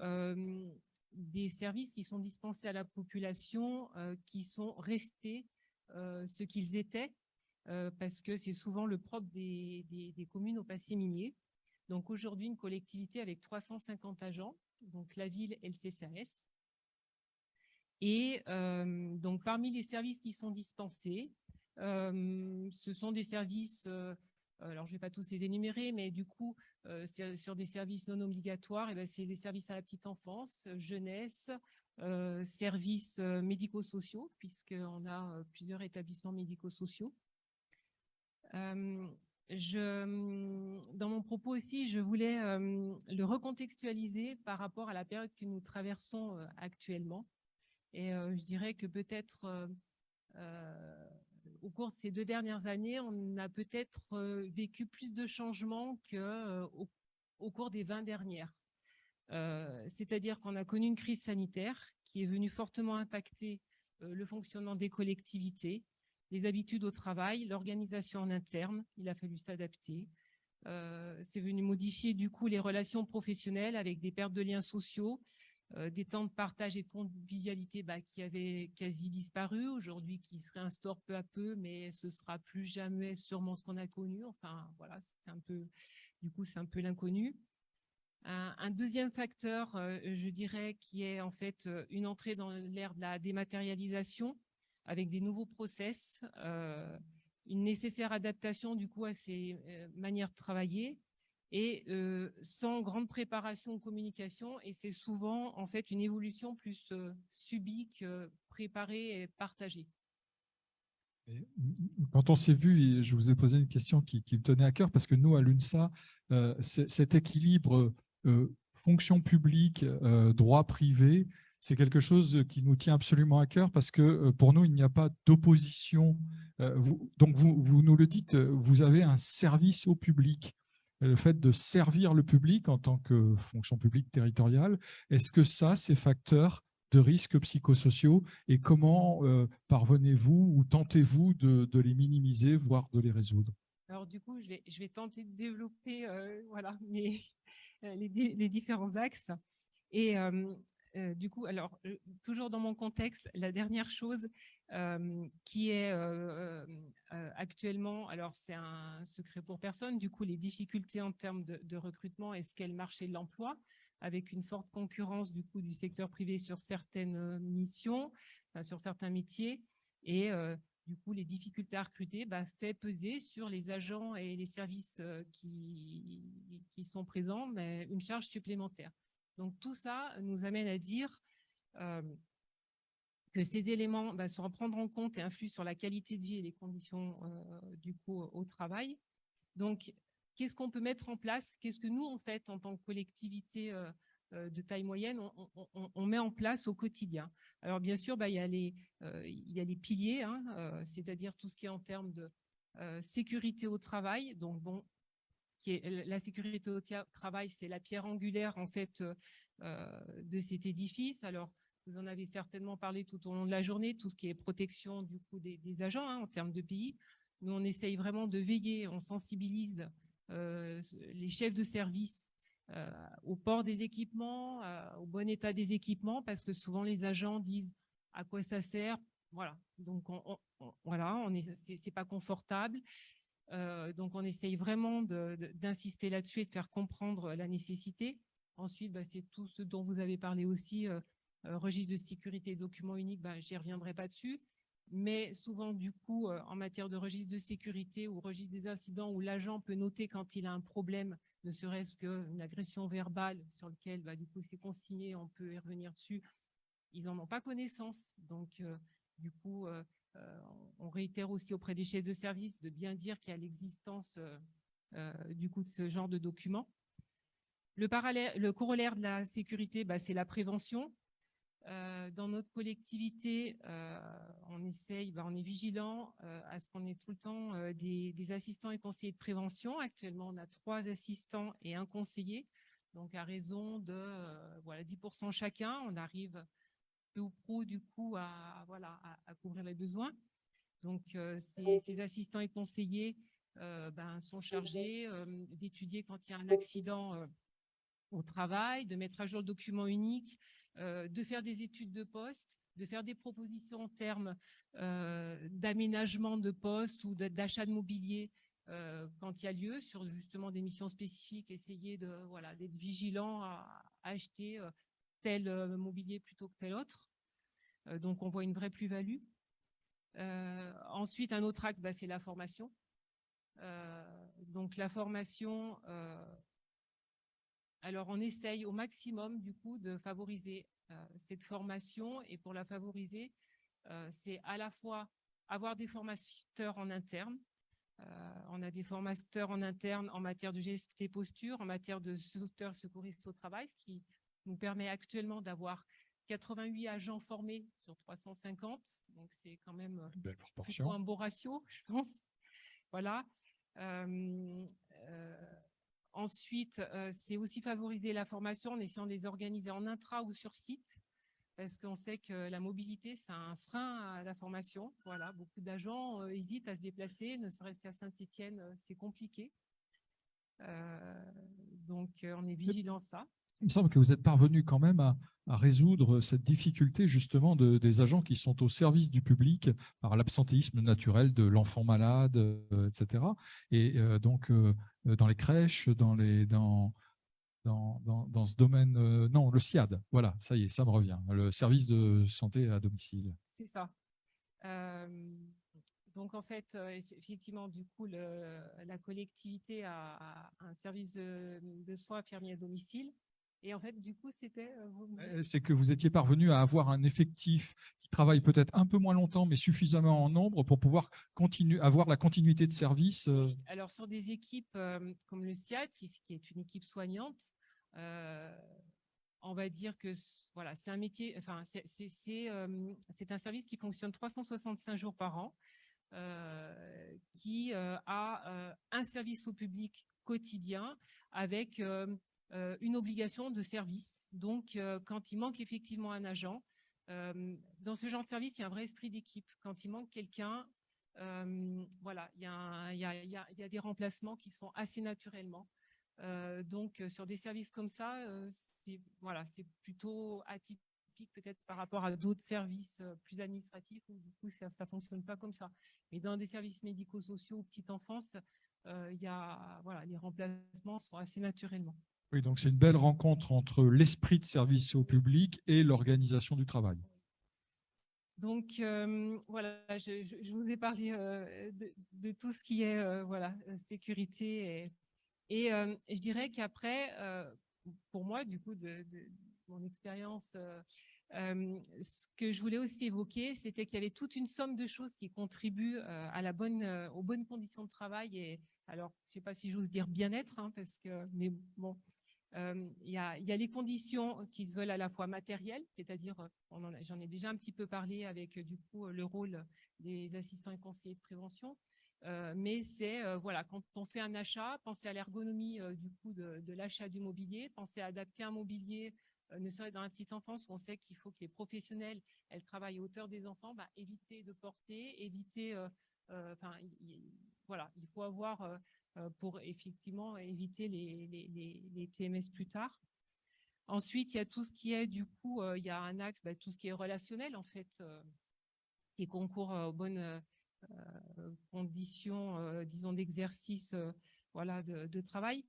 des services qui sont dispensés à la population qui sont restés ce qu'ils étaient, parce que c'est souvent le propre des communes au passé minier. Donc aujourd'hui, une collectivité avec 350 agents, donc la ville et le CCAS. Et donc parmi les services qui sont dispensés, ce sont des services, alors je ne vais pas tous les énumérer, mais du coup, sur des services non obligatoires, c'est les services à la petite enfance, jeunesse, services médico-sociaux, puisqu'on a plusieurs établissements médico-sociaux. Dans mon propos aussi, je voulais le recontextualiser par rapport à la période que nous traversons actuellement. Et je dirais que peut-être au cours de ces 2 dernières années, on a peut-être vécu plus de changements qu'au cours des 20 dernières. C'est-à-dire qu'on a connu une crise sanitaire qui est venue fortement impacter le fonctionnement des collectivités, les habitudes au travail, l'organisation en interne. Il a fallu s'adapter. C'est venu modifier du coup les relations professionnelles avec des pertes de liens sociaux, des temps de partage et de convivialité qui avaient quasi disparu, aujourd'hui qui se réinstaurent peu à peu, mais ce sera plus jamais sûrement ce qu'on a connu. Enfin, voilà, c'est un peu, du coup, c'est un peu l'inconnu. Un deuxième facteur, je dirais, qui est en fait une entrée dans l'ère de la dématérialisation avec des nouveaux process, une nécessaire adaptation du coup à ces manières de travailler, et sans grande préparation ou communication, et c'est souvent en fait une évolution plus subie que préparée et partagée. Quand on s'est vu, je vous ai posé une question qui me tenait à cœur, parce que nous, à l'UNSA, cet équilibre fonction publique, droit privé, c'est quelque chose qui nous tient absolument à cœur, parce que pour nous, il n'y a pas d'opposition. Donc, vous nous le dites, vous avez un service au public. Le fait de servir le public en tant que fonction publique territoriale, est-ce que ça, ces facteurs de risques psychosociaux, et comment parvenez-vous ou tentez-vous de les minimiser, voire de les résoudre? Alors du coup, je vais tenter de développer voilà, les différents axes. Et du coup, alors toujours dans mon contexte, la dernière chose qui est actuellement, alors c'est un secret pour personne, du coup les difficultés en termes de recrutement et ce qu'est le marché de l'emploi, avec une forte concurrence du coup du secteur privé sur certaines missions, sur certains métiers, et du coup les difficultés à recruter fait peser sur les agents et les services qui sont présents mais une charge supplémentaire. Donc tout ça nous amène à dire que ces éléments sont à prendre en compte et influent sur la qualité de vie et les conditions du coup au travail. Donc qu'est-ce qu'on peut mettre en place? Qu'est-ce que nous, en fait, en tant que collectivité de taille moyenne, on met en place au quotidien? Alors, bien sûr, il y a les piliers, hein, c'est-à-dire tout ce qui est en termes de sécurité au travail. Donc, bon, la sécurité au travail, c'est la pierre angulaire, en fait, de cet édifice. Alors, vous en avez certainement parlé tout au long de la journée, tout ce qui est protection, du coup, des agents, hein, en termes de pays. Nous, on essaye vraiment de veiller, on sensibilise les chefs de service au port des équipements, au bon état des équipements, parce que souvent les agents disent à quoi ça sert. Voilà, donc c'est pas confortable. Donc on essaye vraiment d'insister là-dessus et de faire comprendre la nécessité. Ensuite, c'est tout ce dont vous avez parlé aussi, registre de sécurité et documents uniques, j'y reviendrai pas dessus. Mais souvent, du coup, en matière de registre de sécurité ou registre des incidents où l'agent peut noter quand il a un problème, ne serait-ce qu'une agression verbale sur lequel, du coup, c'est consigné, on peut y revenir dessus, ils n'en ont pas connaissance. Donc, du coup, on réitère aussi auprès des chefs de service de bien dire qu'il y a l'existence, du coup, de ce genre de documents. Le corollaire de la sécurité, c'est la prévention. Dans notre collectivité, on essaye, on est vigilant à ce qu'on ait tout le temps des assistants et conseillers de prévention. Actuellement, on a 3 assistants et un conseiller, donc à raison de 10% chacun. On arrive peu ou prou du coup à couvrir les besoins. Donc ces assistants et conseillers sont chargés d'étudier quand il y a un accident au travail, de mettre à jour le document unique, de faire des études de poste, de faire des propositions en termes d'aménagement de poste ou d'achat de mobilier quand il y a lieu, sur justement des missions spécifiques, essayer d'être vigilant à acheter tel mobilier plutôt que tel autre. Donc on voit une vraie plus-value. Ensuite, un autre axe, c'est la formation. Donc la formation, alors on essaye au maximum du coup de favoriser cette formation, et pour la favoriser, c'est à la fois avoir des formateurs en interne. On a des formateurs en interne en matière de GST posture, en matière de sauveteurs secouristes au travail, ce qui nous permet actuellement d'avoir 88 agents formés sur 350. Donc c'est quand même plutôt un beau ratio, je pense. Voilà. Ensuite, c'est aussi favoriser la formation en essayant de les organiser en intra ou sur site, parce qu'on sait que la mobilité, c'est un frein à la formation. Voilà, beaucoup d'agents hésitent à se déplacer, ne serait-ce qu'à Saint-Étienne, c'est compliqué. Donc, on est vigilant à ça. Il me semble que vous êtes parvenu quand même à résoudre cette difficulté justement des agents qui sont au service du public par l'absentéisme naturel de l'enfant malade, etc. Et donc, dans les crèches, dans ce domaine, non, le SIAD, voilà, ça y est, ça me revient, le service de santé à domicile. C'est ça. Donc, en fait, effectivement, du coup, la collectivité a un service de soins infirmiers à domicile. Et en fait, du coup, c'était… C'est que vous étiez parvenu à avoir un effectif qui travaille peut-être un peu moins longtemps, mais suffisamment en nombre pour pouvoir avoir la continuité de service. Alors, sur des équipes comme le SIAD, qui est une équipe soignante, on va dire que voilà, c'est un métier, enfin, c'est un service qui fonctionne 365 jours par an, qui a un service au public quotidien avec une obligation de service. Donc, quand il manque effectivement un agent, dans ce genre de service, il y a un vrai esprit d'équipe. Quand il manque quelqu'un, voilà, il y a des remplacements qui se font assez naturellement. Donc, sur des services comme ça, c'est plutôt atypique peut-être par rapport à d'autres services plus administratifs où du coup, ça ne fonctionne pas comme ça. Mais dans des services médico-sociaux ou petite enfance, les remplacements se font assez naturellement. Oui, donc c'est une belle rencontre entre l'esprit de service au public et l'organisation du travail. Donc, voilà, je vous ai parlé de tout ce qui est sécurité. Et je dirais qu'après, pour moi, du coup, de mon expérience, ce que je voulais aussi évoquer, c'était qu'il y avait toute une somme de choses qui contribuent aux bonnes conditions de travail. Et alors, je ne sais pas si j'ose dire bien-être, hein, mais bon, il y a les conditions qui se veulent à la fois matérielles, c'est-à-dire, j'en ai déjà un petit peu parlé avec du coup le rôle des assistants et conseillers de prévention, mais c'est voilà, quand on fait un achat, pensez à l'ergonomie du coup de l'achat du mobilier, pensez à adapter un mobilier, ne serait-ce dans la petite enfance où on sait qu'il faut que les professionnels elles travaillent à hauteur des enfants, éviter de porter, éviter, voilà, il faut avoir pour effectivement éviter les TMS plus tard. Ensuite, il y a tout ce qui est, du coup, il y a un axe, tout ce qui est relationnel, en fait, qui concourt aux bonnes conditions, disons, d'exercice de travail.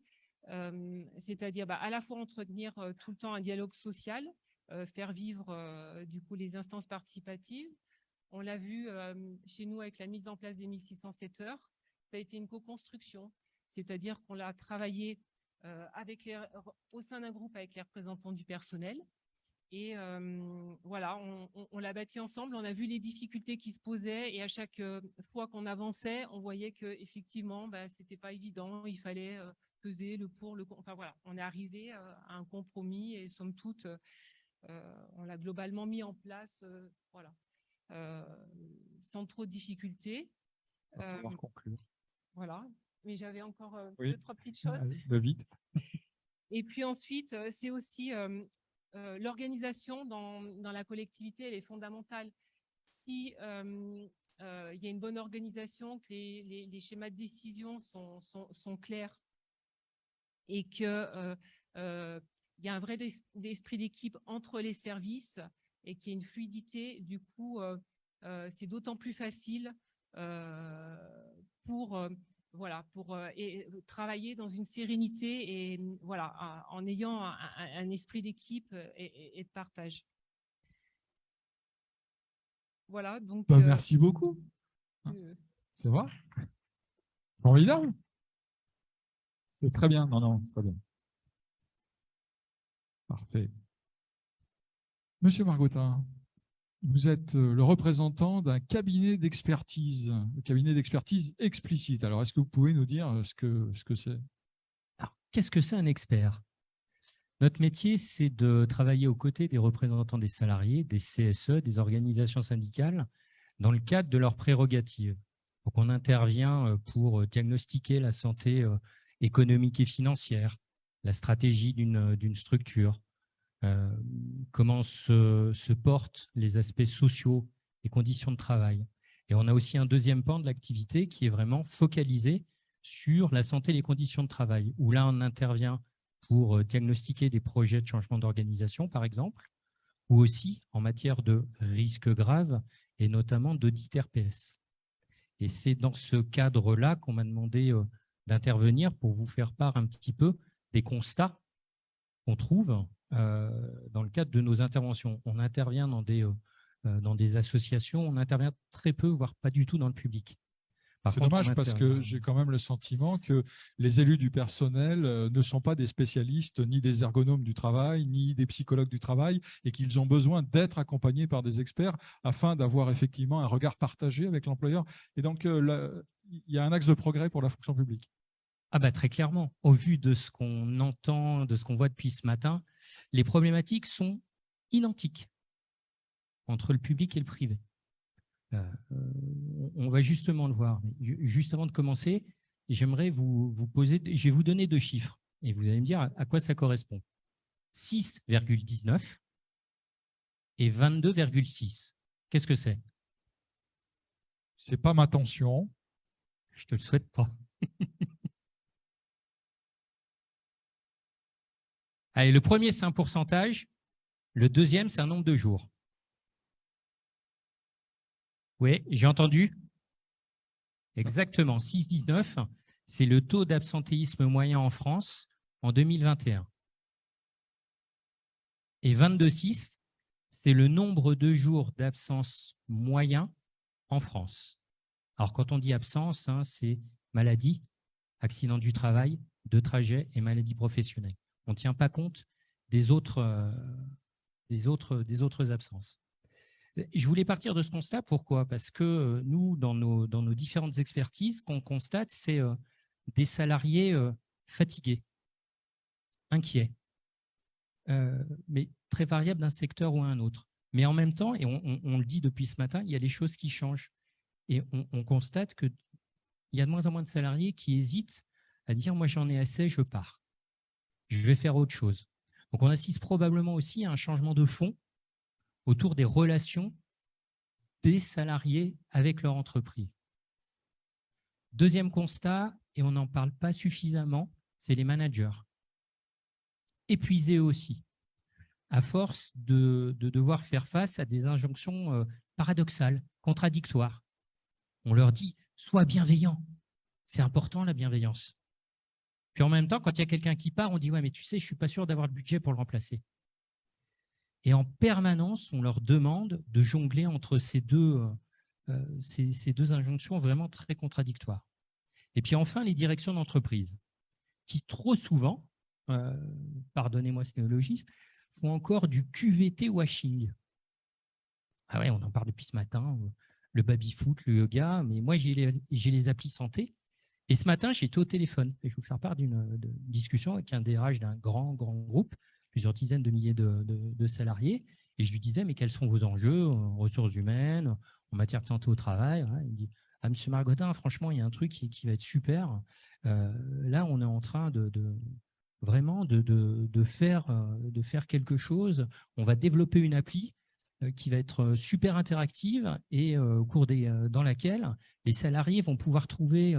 C'est-à-dire à la fois entretenir tout le temps un dialogue social, faire vivre, du coup, les instances participatives. On l'a vu chez nous avec la mise en place des 1607 heures. Ça a été une co-construction, c'est-à-dire qu'on l'a travaillé au sein d'un groupe avec les représentants du personnel. Et voilà, on l'a bâti ensemble, on a vu les difficultés qui se posaient et à chaque fois qu'on avançait, on voyait qu'effectivement, c'était pas évident, il fallait peser le pour, le contre. Enfin voilà, on est arrivé à un compromis et somme toute, on l'a globalement mis en place, sans trop de difficultés. Il va falloir conclure. Voilà, mais j'avais encore oui. 2-3 petites choses. Vite. Et puis ensuite, c'est aussi l'organisation dans la collectivité, elle est fondamentale. Si il y a une bonne organisation, que les schémas de décision sont clairs et que il y a un vrai esprit d'équipe entre les services et qu'il y a une fluidité, du coup, c'est d'autant plus facile pour travailler dans une sérénité et voilà, en ayant un esprit d'équipe et de partage. Voilà, donc. Merci beaucoup. Ça va? Formidable. C'est très bien. Non, c'est très bien. Parfait. Monsieur Margottin, vous êtes le représentant d'un cabinet d'expertise, le cabinet d'expertise explicite. Alors, est-ce que vous pouvez nous dire ce que c'est? Alors, qu'est-ce que c'est un expert? Notre métier, c'est de travailler aux côtés des représentants des salariés, des CSE, des organisations syndicales, dans le cadre de leurs prérogatives. Donc, on intervient pour diagnostiquer la santé économique et financière, la stratégie d'une structure, comment se portent les aspects sociaux, les conditions de travail. Et on a aussi un deuxième pan de l'activité qui est vraiment focalisé sur la santé et les conditions de travail, où là, on intervient pour diagnostiquer des projets de changement d'organisation, par exemple, ou aussi en matière de risques graves et notamment d'audit RPS. Et c'est dans ce cadre-là qu'on m'a demandé d'intervenir pour vous faire part un petit peu des constats qu'on trouve dans le cadre de nos interventions. On intervient dans des associations, on intervient très peu, voire pas du tout dans le public. C'est dommage parce que j'ai quand même le sentiment que les élus du personnel ne sont pas des spécialistes ni des ergonomes du travail, ni des psychologues du travail, et qu'ils ont besoin d'être accompagnés par des experts afin d'avoir effectivement un regard partagé avec l'employeur. Et donc, il y a un axe de progrès pour la fonction publique. Ah bah très clairement, au vu de ce qu'on entend, de ce qu'on voit depuis ce matin, les problématiques sont identiques entre le public et le privé. On va justement le voir. Juste avant de commencer, j'aimerais vous poser, je vais vous donner 2 chiffres et vous allez me dire à quoi ça correspond. 6,19 et 22,6. Qu'est-ce que c'est? C'est pas ma tension. Je te le souhaite pas. Allez, le premier, c'est un pourcentage. Le deuxième, c'est un nombre de jours. Oui, j'ai entendu. Exactement. 6,19, c'est le taux d'absentéisme moyen en France en 2021. Et 22,6, c'est le nombre de jours d'absence moyen en France. Alors, quand on dit absence, hein, c'est maladie, accident du travail, de trajet et maladie professionnelle. On ne tient pas compte des autres absences. Je voulais partir de ce constat. Pourquoi? Parce que nous, dans nos différentes expertises, ce qu'on constate, c'est des salariés fatigués, inquiets, mais très variables d'un secteur ou à un autre. Mais en même temps, et on le dit depuis ce matin, il y a des choses qui changent. Et on constate qu'il y a de moins en moins de salariés qui hésitent à dire « moi j'en ai assez, je pars, je vais faire autre chose ». Donc on assiste probablement aussi à un changement de fond autour des relations des salariés avec leur entreprise. Deuxième constat, et on n'en parle pas suffisamment, c'est les managers. Épuisés aussi, à force de devoir faire face à des injonctions paradoxales, contradictoires. On leur dit « sois bienveillant ». C'est important, la bienveillance. Puis en même temps, quand il y a quelqu'un qui part, on dit « ouais, mais tu sais, je ne suis pas sûr d'avoir le budget pour le remplacer ». Et en permanence, on leur demande de jongler entre ces deux injonctions vraiment très contradictoires. Et puis enfin, les directions d'entreprise, qui trop souvent, pardonnez-moi ce néologisme, font encore du QVT washing. Ah ouais, on en parle depuis ce matin, le baby-foot, le yoga, mais moi j'ai les applis santé. Et ce matin, j'étais au téléphone. Et je vais vous faire part d'une discussion avec un DRH d'un grand groupe, plusieurs dizaines de milliers de salariés. Et je lui disais, mais quels sont vos enjeux en ressources humaines, en matière de santé au travail? Il me dit, ah, monsieur Margottin, franchement, il y a un truc qui va être super. Là, on est en train vraiment de faire quelque chose. On va développer une appli qui va être super interactive et dans laquelle les salariés vont pouvoir trouver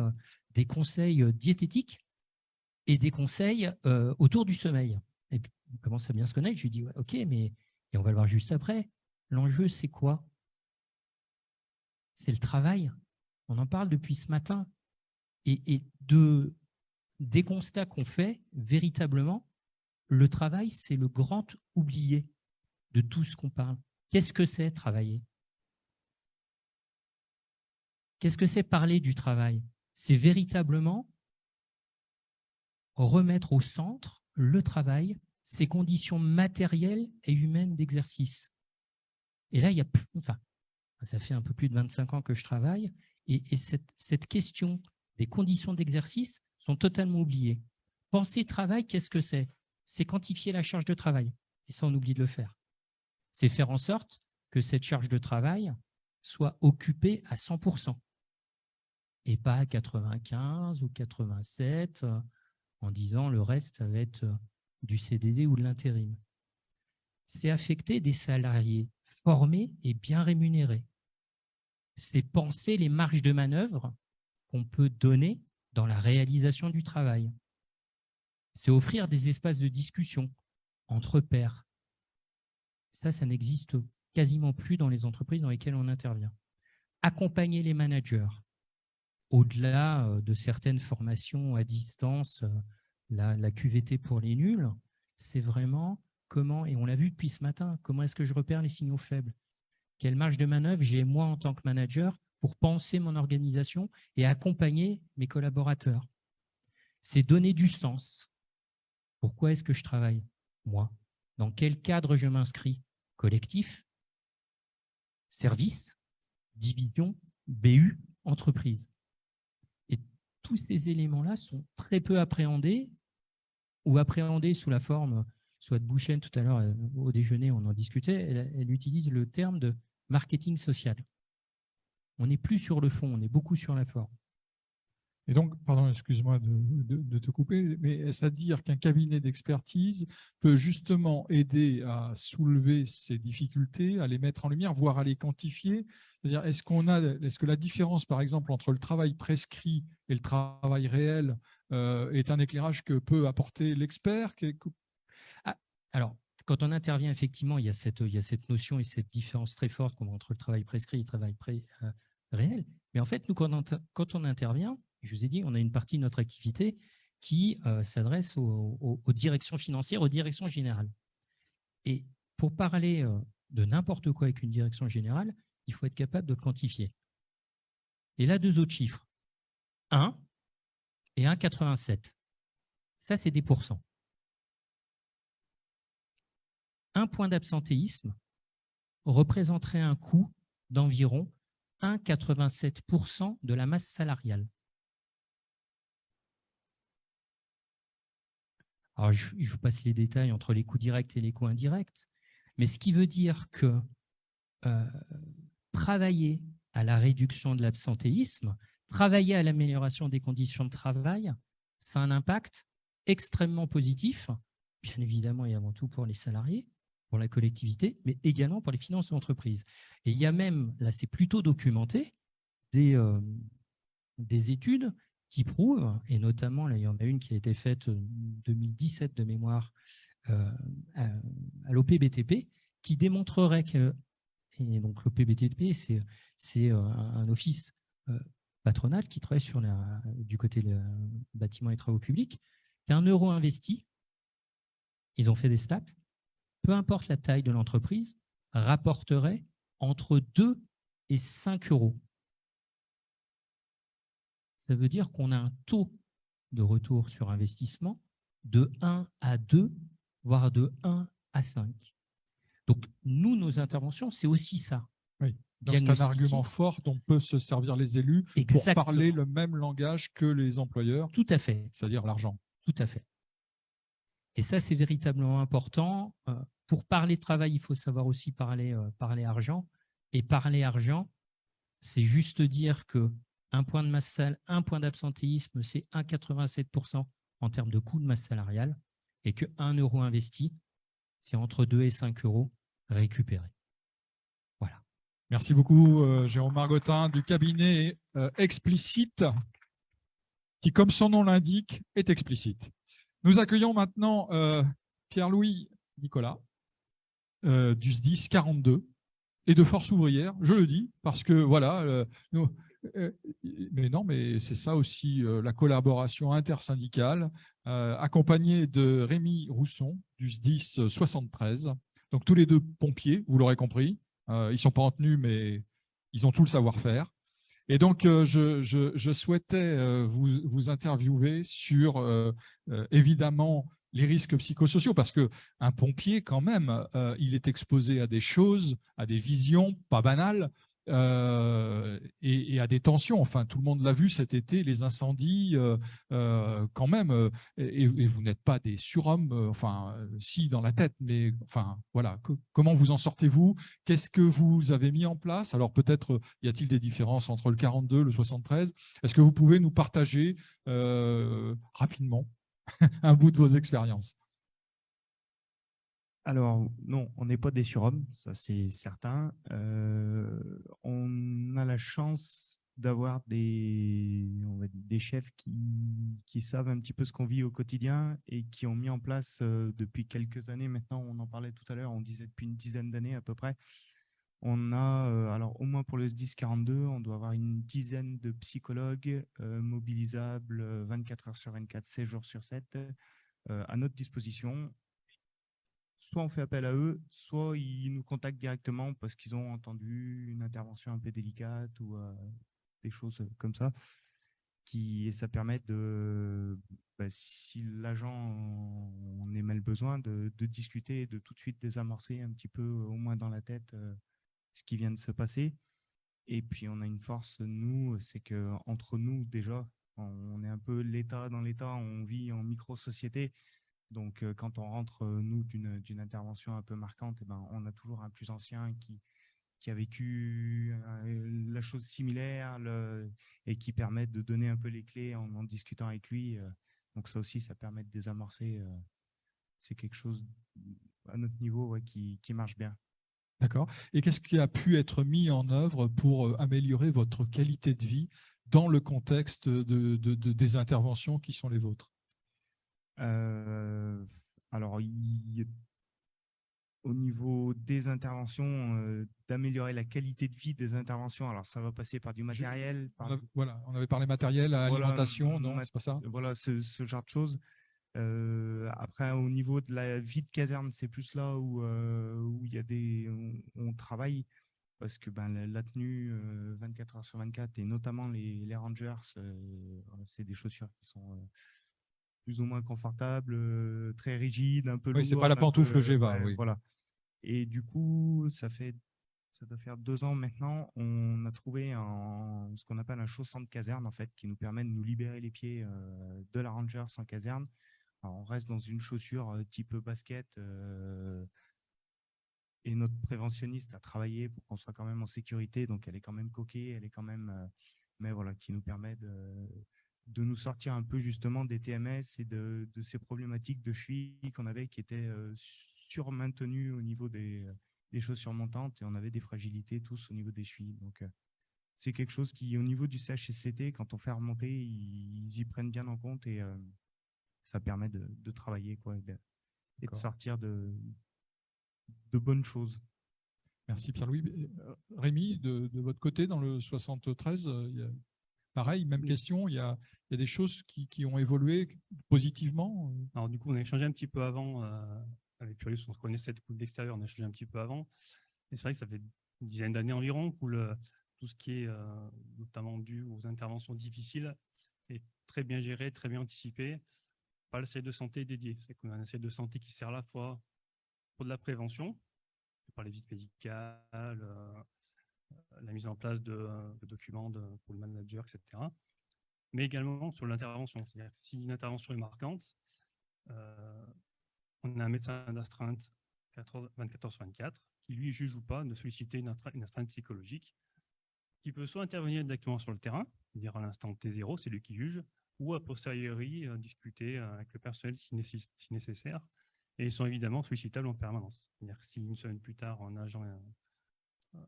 des conseils diététiques et des conseils autour du sommeil. Et puis, on commence à bien se connaître. Je lui dis, ouais, ok, mais et on va le voir juste après. L'enjeu, c'est quoi? C'est le travail. On en parle depuis ce matin. Et des constats qu'on fait, véritablement, le travail, c'est le grand oublié de tout ce qu'on parle. Qu'est-ce que c'est travailler? Qu'est-ce que c'est parler du travail? C'est véritablement remettre au centre le travail, ses conditions matérielles et humaines d'exercice. Et là, ça fait un peu plus de 25 ans que je travaille, et cette question des conditions d'exercice sont totalement oubliées. Penser travail, qu'est-ce que c'est? C'est quantifier la charge de travail. Et ça, on oublie de le faire. C'est faire en sorte que cette charge de travail soit occupée à 100% et pas à 95 ou 87 en disant le reste, ça va être du CDD ou de l'intérim. C'est affecter des salariés formés et bien rémunérés. C'est penser les marges de manœuvre qu'on peut donner dans la réalisation du travail. C'est offrir des espaces de discussion entre pairs. Ça n'existe quasiment plus dans les entreprises dans lesquelles on intervient. Accompagner les managers. Au-delà de certaines formations à distance, la QVT pour les nuls, c'est vraiment comment, et on l'a vu depuis ce matin, comment est-ce que je repère les signaux faibles? Quelle marge de manœuvre j'ai moi en tant que manager pour penser mon organisation et accompagner mes collaborateurs. C'est donner du sens. Pourquoi est-ce que je travaille, moi? Dans quel cadre je m'inscris? Collectif, service, division, BU, entreprise. Et tous ces éléments-là sont très peu appréhendés ou appréhendés sous la forme, soit de Bouchen tout à l'heure au déjeuner, on en discutait, elle utilise le terme de marketing social. On n'est plus sur le fond, on est beaucoup sur la forme. Et donc, pardon, excuse-moi de te couper, mais est-ce à dire qu'un cabinet d'expertise peut justement aider à soulever ces difficultés, à les mettre en lumière, voire à les quantifier? C'est-à-dire, est-ce que la différence, par exemple, entre le travail prescrit et le travail réel est un éclairage que peut apporter l'expert? Alors, quand on intervient, effectivement, il y a cette notion et cette différence très forte entre le travail prescrit et le travail réel. Mais en fait, nous, quand on intervient, je vous ai dit, on a une partie de notre activité qui s'adresse aux directions financières, aux directions générales. Et pour parler de n'importe quoi avec une direction générale, il faut être capable de le quantifier. Et là, 2 autres chiffres, 1 et 1,87. Ça, c'est des pourcents. 1 point d'absentéisme représenterait un coût d'environ 1,87% de la masse salariale. Alors, je vous passe les détails entre les coûts directs et les coûts indirects, mais ce qui veut dire que travailler à la réduction de l'absentéisme, travailler à l'amélioration des conditions de travail, ça a un impact extrêmement positif, bien évidemment et avant tout pour les salariés, pour la collectivité, mais également pour les finances de l'entreprise. Et il y a même, là c'est plutôt documenté, des études qui prouvent, et notamment, là, il y en a une qui a été faite en 2017 de mémoire à l'OPBTP, qui démontrerait que, et donc l'OPBTP, c'est un office patronal qui travaille du côté des bâtiments et travaux publics, qu'un euro investi, ils ont fait des stats, peu importe la taille de l'entreprise, rapporterait entre 2 et 5 euros. Ça veut dire qu'on a un taux de retour sur investissement de 1 à 2, voire de 1 à 5. Donc, nous, nos interventions, c'est aussi ça. Oui. Donc, c'est un argument fort dont peuvent se servir les élus pour parler le même langage que les employeurs. Tout à fait. C'est-à-dire l'argent. Tout à fait. Et ça, c'est véritablement important. Pour parler travail, il faut savoir aussi parler argent. Et parler argent, c'est juste dire que un point de masse un point d'absentéisme, c'est 1,87% en termes de coût de masse salariale, et que 1 euro investi, c'est entre 2 et 5 euros récupérés. Voilà. Merci beaucoup, Jérôme Margottin, du cabinet Explicite, qui, comme son nom l'indique, est explicite. Nous accueillons maintenant Pierre-Louis Nicolas, du SDIS 42 et de Force ouvrière, je le dis, parce que voilà, mais non, mais c'est ça aussi la collaboration intersyndicale, accompagnée de Rémi Rousson, du SDIS 73. Donc tous les deux pompiers, vous l'aurez compris, ils ne sont pas en tenue, mais ils ont tout le savoir-faire. Et donc, je souhaitais vous interviewer sur, évidemment, les risques psychosociaux, parce qu'un pompier, quand même, il est exposé à des choses, à des visions pas banales, et à des tensions. Enfin, tout le monde l'a vu cet été, les incendies, quand même, et vous n'êtes pas des surhommes, enfin, si, dans la tête, mais enfin, voilà. Comment vous en sortez-vous? Qu'est-ce que vous avez mis en place? Alors, peut-être, y a-t-il des différences entre le 42 et le 73? Est-ce que vous pouvez nous partager rapidement un bout de vos expériences? Alors, non, on n'est pas des surhommes, ça c'est certain. On a la chance d'avoir des chefs qui savent un petit peu ce qu'on vit au quotidien et qui ont mis en place depuis quelques années maintenant, on en parlait tout à l'heure, on disait depuis une dizaine d'années à peu près. On a, alors au moins pour le SDIS 42, on doit avoir une dizaine de psychologues mobilisables 24 heures sur 24, 7 jours sur 7 à notre disposition. soit on fait appel à eux, soit ils nous contactent directement parce qu'ils ont entendu une intervention un peu délicate ou des choses comme ça. Et ça permet de, si l'agent en émet le besoin, de discuter et de tout de suite désamorcer un petit peu, au moins dans la tête, ce qui vient de se passer. Et puis, on a une force, nous, c'est qu'entre nous, déjà, on est un peu l'État dans l'État, on vit en micro-société. Donc, quand on rentre, nous, d'une intervention un peu marquante, on a toujours un plus ancien qui a vécu la chose similaire et qui permet de donner un peu les clés en discutant avec lui. Donc, ça aussi, ça permet de désamorcer. C'est quelque chose, à notre niveau, qui marche bien. D'accord. Et qu'est-ce qui a pu être mis en œuvre pour améliorer votre qualité de vie dans le contexte des interventions qui sont les vôtres? Alors, au niveau des interventions, d'améliorer la qualité de vie des interventions, alors ça va passer par du matériel. Voilà, on avait parlé matériel, alimentation, non, c'est pas ça? Voilà, ce genre de choses. Après, au niveau de la vie de caserne, c'est plus là où il y a on travaille parce que la tenue 24 heures sur 24 et notamment les Rangers, c'est des chaussures qui sont plus ou moins confortables, très rigides, un peu lourdes. Oui, c'est pas la pantoufle Geva, oui. Voilà. Et du coup, ça doit faire 2 ans maintenant, on a trouvé ce qu'on appelle un chaussant de caserne, en fait, qui nous permet de nous libérer les pieds de la Ranger sans caserne. Alors, on reste dans une chaussure type basket et notre préventionniste a travaillé pour qu'on soit quand même en sécurité, donc elle est quand même coquée, elle est quand même, mais voilà, qui nous permet de nous sortir un peu justement des TMS et de ces problématiques de cheville qu'on avait qui étaient surmaintenues au niveau des chaussures montantes et on avait des fragilités tous au niveau des chevilles. Donc, c'est quelque chose qui, au niveau du CHSCT, quand on fait remonter, ils y prennent bien en compte et ça permet de travailler quoi, et de sortir de bonnes choses. Merci Pierre-Louis. Rémi, de votre côté, dans le 73, pareil, même question, il y a des choses qui ont évolué positivement? Alors du coup, on a échangé un petit peu avant, avec Pierre-Louis, on se connaissait de l'extérieur, on a échangé un petit peu avant. Et c'est vrai que ça fait une dizaine d'années environ où tout ce qui est notamment dû aux interventions difficiles est très bien géré, très bien anticipé par le service de santé dédié. C'est qu'on a un service de santé qui sert à la fois pour de la prévention, par les visites médicales, la mise en place de documents pour le manager, etc. Mais également sur l'intervention. C'est-à-dire que si une intervention est marquante, on a un médecin d'astreinte 24 heures sur 24 qui, lui, juge ou pas de solliciter une astreinte psychologique qui peut soit intervenir directement sur le terrain, c'est-à-dire à l'instant T0, c'est lui qui juge, ou a posteriori discuter avec le personnel si nécessaire. Et ils sont évidemment sollicitables en permanence. C'est-à-dire que si une semaine plus tard, un agent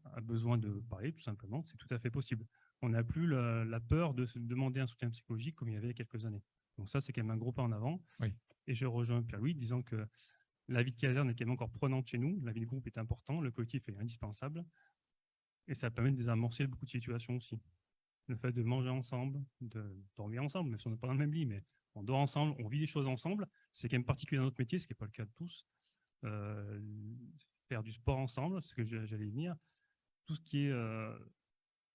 a besoin de parler, tout simplement, c'est tout à fait possible. On n'a plus la peur de se demander un soutien psychologique comme il y avait il y a quelques années. Donc ça, c'est quand même un gros pas en avant. Oui. Et je rejoins Pierre-Louis disant que la vie de caserne est quand même encore prenante chez nous. La vie de groupe est importante, le collectif est indispensable. Et ça permet de désamorcer beaucoup de situations aussi. Le fait de manger ensemble, de dormir ensemble, même si on n'est pas dans le même lit, mais on dort ensemble, on vit des choses ensemble. C'est quand même particulier dans notre métier, ce qui n'est pas le cas de tous. Faire du sport ensemble, c'est ce que j'allais venir. Tout ce qui est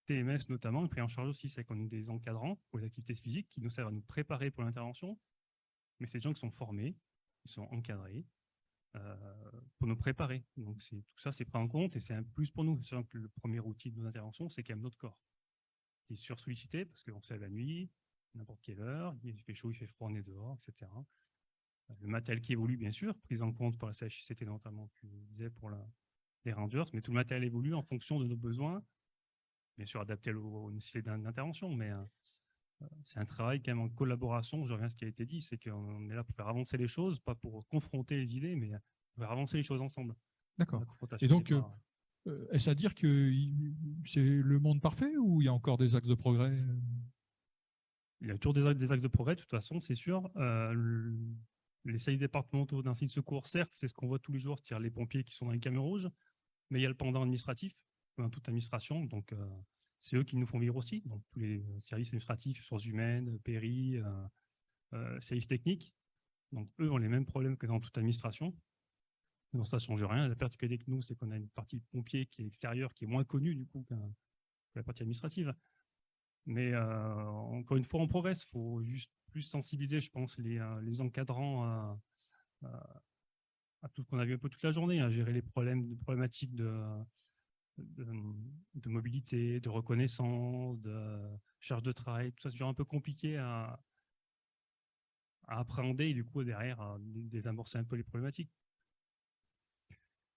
TMS notamment, pris en charge aussi, c'est qu'on a des encadrants pour les activités physiques qui nous servent à nous préparer pour l'intervention. Mais c'est des gens qui sont formés, qui sont encadrés pour nous préparer. Donc tout ça, c'est pris en compte et c'est un plus pour nous. Sachant que le premier outil de nos interventions, c'est quand même notre corps. Il est sursollicité parce qu'on se lève la nuit, n'importe quelle heure, il fait chaud, il fait froid, on est dehors, etc. Le matériel qui évolue, bien sûr, pris en compte par la CHSCT notamment, tu disais pour les Rangers, mais tout le matériel évolue en fonction de nos besoins, bien sûr adapté aux nécessités d'intervention, mais c'est un travail quand même en collaboration, je reviens à ce qui a été dit, c'est qu'on est là pour faire avancer les choses, pas pour confronter les idées, mais pour faire avancer les choses ensemble. D'accord. Et donc, est-ce à dire que c'est le monde parfait ou il y a encore des axes de progrès? Il y a toujours des axes de progrès, de toute façon, c'est sûr. Les services départementaux d'incendie de secours, certes, c'est ce qu'on voit tous les jours, c'est-à-dire les pompiers qui sont dans les camions rouges, mais il y a le pendant administratif, dans toute administration, donc c'est eux qui nous font vivre aussi, donc tous les services administratifs, ressources humaines, péri, services techniques, donc eux ont les mêmes problèmes que dans toute administration. Non, ça ne change rien. La particularité que nous, c'est qu'on a une partie pompier qui est extérieure, qui est moins connue du coup que la partie administrative. Mais encore une fois, on progresse. Il faut juste plus sensibiliser, je pense, les encadrants à tout ce qu'on a vu un peu toute la journée, à gérer les problématiques de mobilité, de reconnaissance, de charge de travail. Tout ça, c'est toujours un peu compliqué à appréhender et du coup, derrière, désamorcer un peu les problématiques.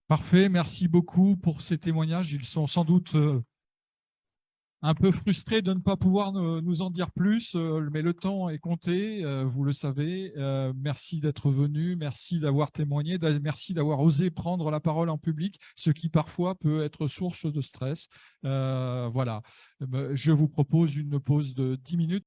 Parfait, merci beaucoup pour ces témoignages. Ils sont sans doute un peu frustrés de ne pas pouvoir nous en dire plus, mais le temps est compté, vous le savez. Merci d'être venu, merci d'avoir témoigné, merci d'avoir osé prendre la parole en public, ce qui parfois peut être source de stress. Voilà, je vous propose une pause de 10 minutes.